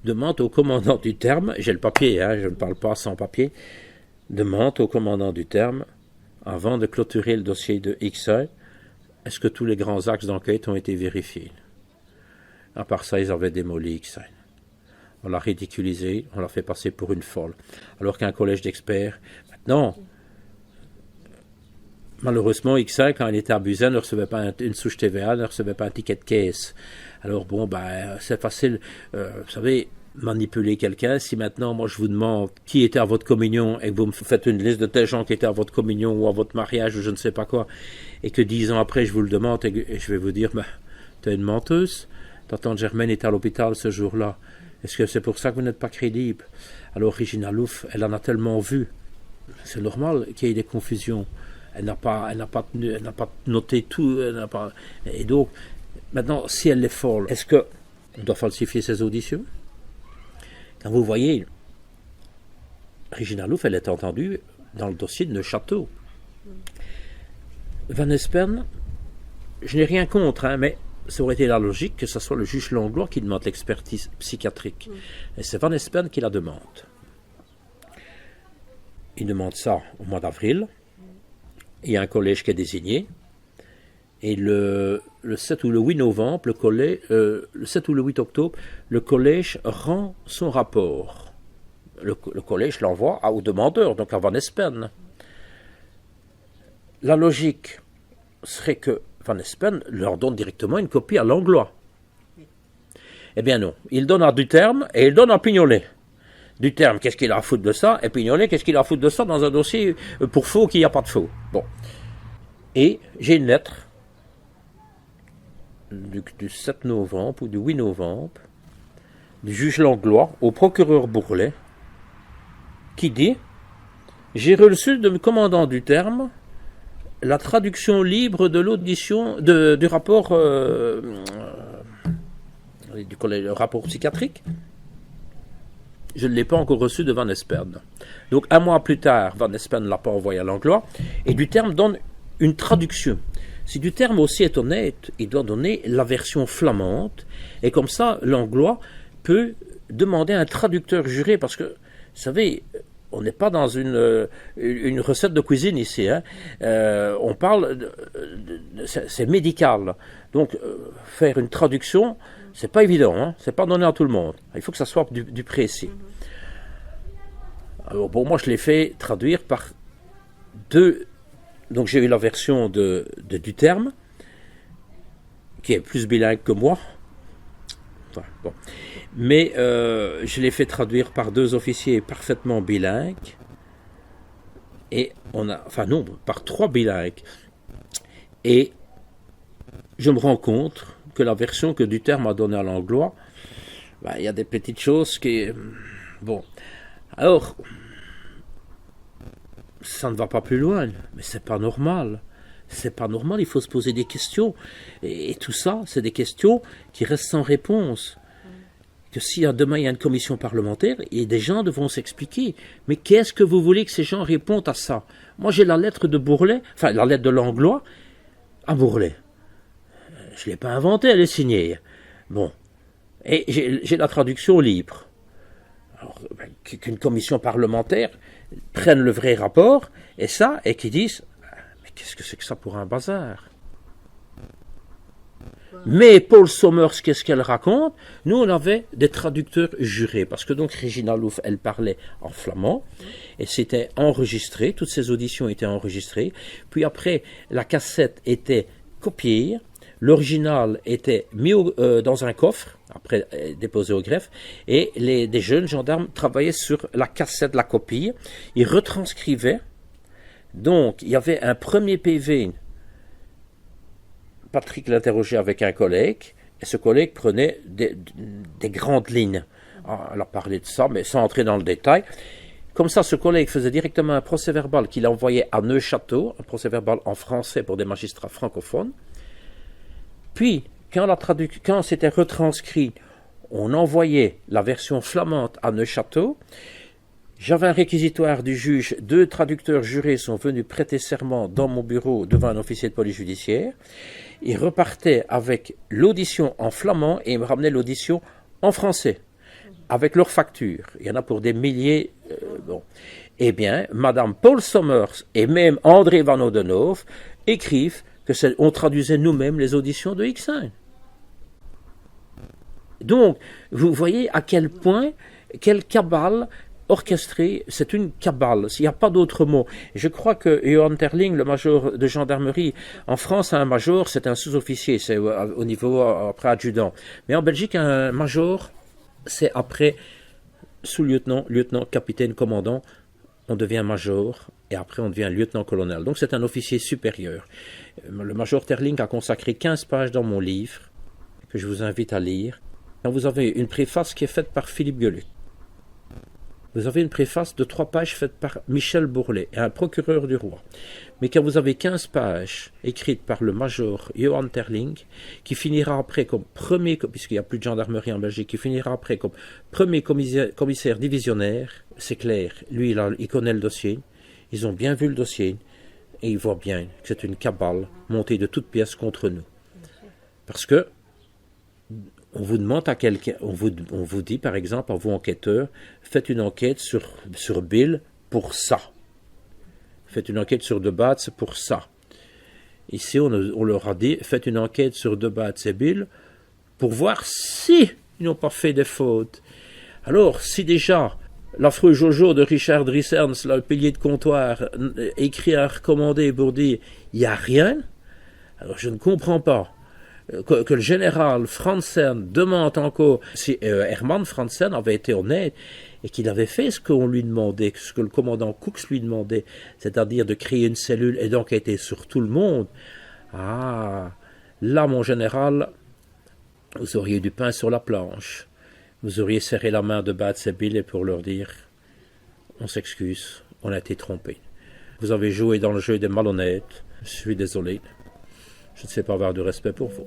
Speaker 2: demande au commandant du terme, j'ai le papier, je ne parle pas sans papier, demande au commandant du terme, avant de clôturer le dossier de X1, est-ce que tous les grands axes d'enquête ont été vérifiés? À part ça, ils avaient démoli XN. On l'a ridiculisé, on l'a fait passer pour une folle. Alors qu'un collège d'experts, maintenant, malheureusement, X5, quand il était à Buzyn, ne recevait pas une souche TVA, ne recevait pas un ticket de caisse. Alors bon, c'est facile, vous savez, manipuler quelqu'un. Si maintenant, moi, je vous demande qui était à votre communion et que vous me faites une liste de tels gens qui étaient à votre communion ou à votre mariage ou je ne sais pas quoi, et que 10 ans après, je vous le demande et je vais vous dire, t'es une menteuse, ta tante Germaine était à l'hôpital ce jour-là. Est-ce que c'est pour ça que vous n'êtes pas crédible? Alors, Regina Louf, elle en a tellement vu. C'est normal qu'il y ait des confusions. Elle n'a pas noté tout. Et donc, maintenant, si elle est folle, est-ce qu'on doit falsifier ses auditions? Quand vous voyez, Regina Louf, elle est entendue dans le dossier de Neuchâteau. Van Espen, je n'ai rien contre, mais ça aurait été la logique que ce soit le juge Langlois qui demande l'expertise psychiatrique. Et c'est Van Espen qui la demande. Il demande ça au mois d'avril. Il y a un collège qui est désigné. Et le 7 ou le 8 novembre, le 7 ou le 8 octobre, le collège rend son rapport. Le collège l'envoie au demandeur, donc à Van Espen. La logique serait que Van Espen leur donne directement une copie à Langlois. Eh bien non, il donne à Duterme et il donne à Pignolet. Duterme, qu'est-ce qu'il a à foutre de ça? Et Pignolet, qu'est-ce qu'il a à foutre de ça dans un dossier pour faux qu'il n'y a pas de faux? Bon. Et j'ai une lettre du 7 novembre ou du 8 novembre du juge Langlois au procureur Bourlet qui dit « J'ai reçu de commandant Duterme la traduction libre de l'audition du rapport du rapport psychiatrique. Je ne l'ai pas encore reçu de Van Espen. » Donc un mois plus tard, Van Espen ne l'a pas envoyé à Langlois et Duterme donne une traduction. Si Duterme aussi est honnête, il doit donner la version flamande et comme ça, Langlois peut demander un traducteur juré parce que, vous savez, on n'est pas dans une recette de cuisine ici. Hein. On parle, c'est médical. Donc, faire une traduction, c'est pas évident. Hein. C'est pas donné à tout le monde. Il faut que ça soit du précis. Alors, bon, moi, je l'ai fait traduire par deux. Donc, j'ai eu la version de Duterme, qui est plus bilingue que moi. Enfin, bon. Mais je l'ai fait traduire par deux officiers parfaitement bilingues. Et par trois bilingues. Et je me rends compte que la version que Duterme a donnée à Langlois, il y a des petites choses qui... Bon. Alors, ça ne va pas plus loin, mais c'est pas normal. C'est pas normal, il faut se poser des questions. Et tout ça, c'est des questions qui restent sans réponse. Que si demain il y a une commission parlementaire, et des gens devront s'expliquer. Mais qu'est-ce que vous voulez que ces gens répondent à ça? Moi j'ai la lettre de Bourlet, enfin la lettre de Langlois à Bourlet. Je ne l'ai pas inventée, elle est signée. Bon. Et j'ai la traduction libre. Alors, qu'une commission parlementaire prenne le vrai rapport, et qu'ils disent, mais qu'est-ce que c'est que ça pour un bazar? Mais Paul Sommers, qu'est-ce qu'elle raconte? Nous, on avait des traducteurs jurés, parce que donc Regina Louf, elle parlait en flamand, et c'était enregistré, toutes ces auditions étaient enregistrées, puis après, la cassette était copiée, l'original était mis dans un coffre, après déposé au greffe, et des jeunes gendarmes travaillaient sur la cassette, la copie, ils retranscrivaient, donc il y avait un premier PV, Patrick l'interrogeait avec un collègue, et ce collègue prenait des grandes lignes. Elle a parlé de ça, mais sans entrer dans le détail. Comme ça, ce collègue faisait directement un procès-verbal qu'il envoyait à Neuchâteau, un procès-verbal en français pour des magistrats francophones. Puis, quand c'était retranscrit, on envoyait la version flamande à Neuchâteau. J'avais un réquisitoire du juge, 2 traducteurs jurés sont venus prêter serment dans mon bureau devant un officier de police judiciaire. Ils repartaient avec l'audition en flamand et ils me ramenaient l'audition en français, avec leur facture. Il y en a pour des milliers. Bon. Eh bien, Madame Paul Sommers et même André Van Oudenhoff écrivent on traduisait nous-mêmes les auditions de X1. Donc, vous voyez à quel point, quelle cabale orchestrée, c'est une cabale, s'il n'y a pas d'autre mot. Je crois que Johan Terling, le major de gendarmerie, en France, un major, c'est un sous-officier, c'est au niveau après adjudant. Mais en Belgique, un major, c'est après sous-lieutenant, lieutenant, capitaine, commandant, on devient major, et après on devient lieutenant-colonel. Donc c'est un officier supérieur. Le major Terling a consacré 15 pages dans mon livre, que je vous invite à lire. Quand vous avez une préface qui est faite par Philippe Gueluc. Vous avez une préface de 3 pages faite par Michel Bourlet, un procureur du roi. Mais quand vous avez 15 pages écrites par le major Johan Terling, qui finira après comme premier, puisqu'il n'y a plus de gendarmerie en Belgique, qui finira après comme premier commissaire divisionnaire, c'est clair, lui il connaît le dossier, ils ont bien vu le dossier, et ils voient bien que c'est une cabale montée de toutes pièces contre nous. Parce que on vous demande à quelqu'un, on vous dit par exemple, à vous enquêteurs, faites une enquête sur Bill pour ça. Faites une enquête sur Debatz pour ça. Ici, on leur a dit, faites une enquête sur Debatz et Bill pour voir si ils n'ont pas fait des fautes. Alors, si déjà l'affreux Jojo de Richard Drisserns, le pilier de comptoir, écrit un recommandé pour dire il n'y a rien, alors je ne comprends pas. Que le général Franzen demande encore si Hermann Franzen avait été honnête et qu'il avait fait ce qu'on lui demandait, ce que le commandant Cooks lui demandait, c'est-à-dire de créer une cellule et d'enquêter sur tout le monde. Ah, là, mon général, vous auriez du pain sur la planche. Vous auriez serré la main de Batz et Bill pour leur dire « On s'excuse, on a été trompé. Vous avez joué dans le jeu des malhonnêtes, je suis désolé. Je ne sais pas avoir de respect pour vous. »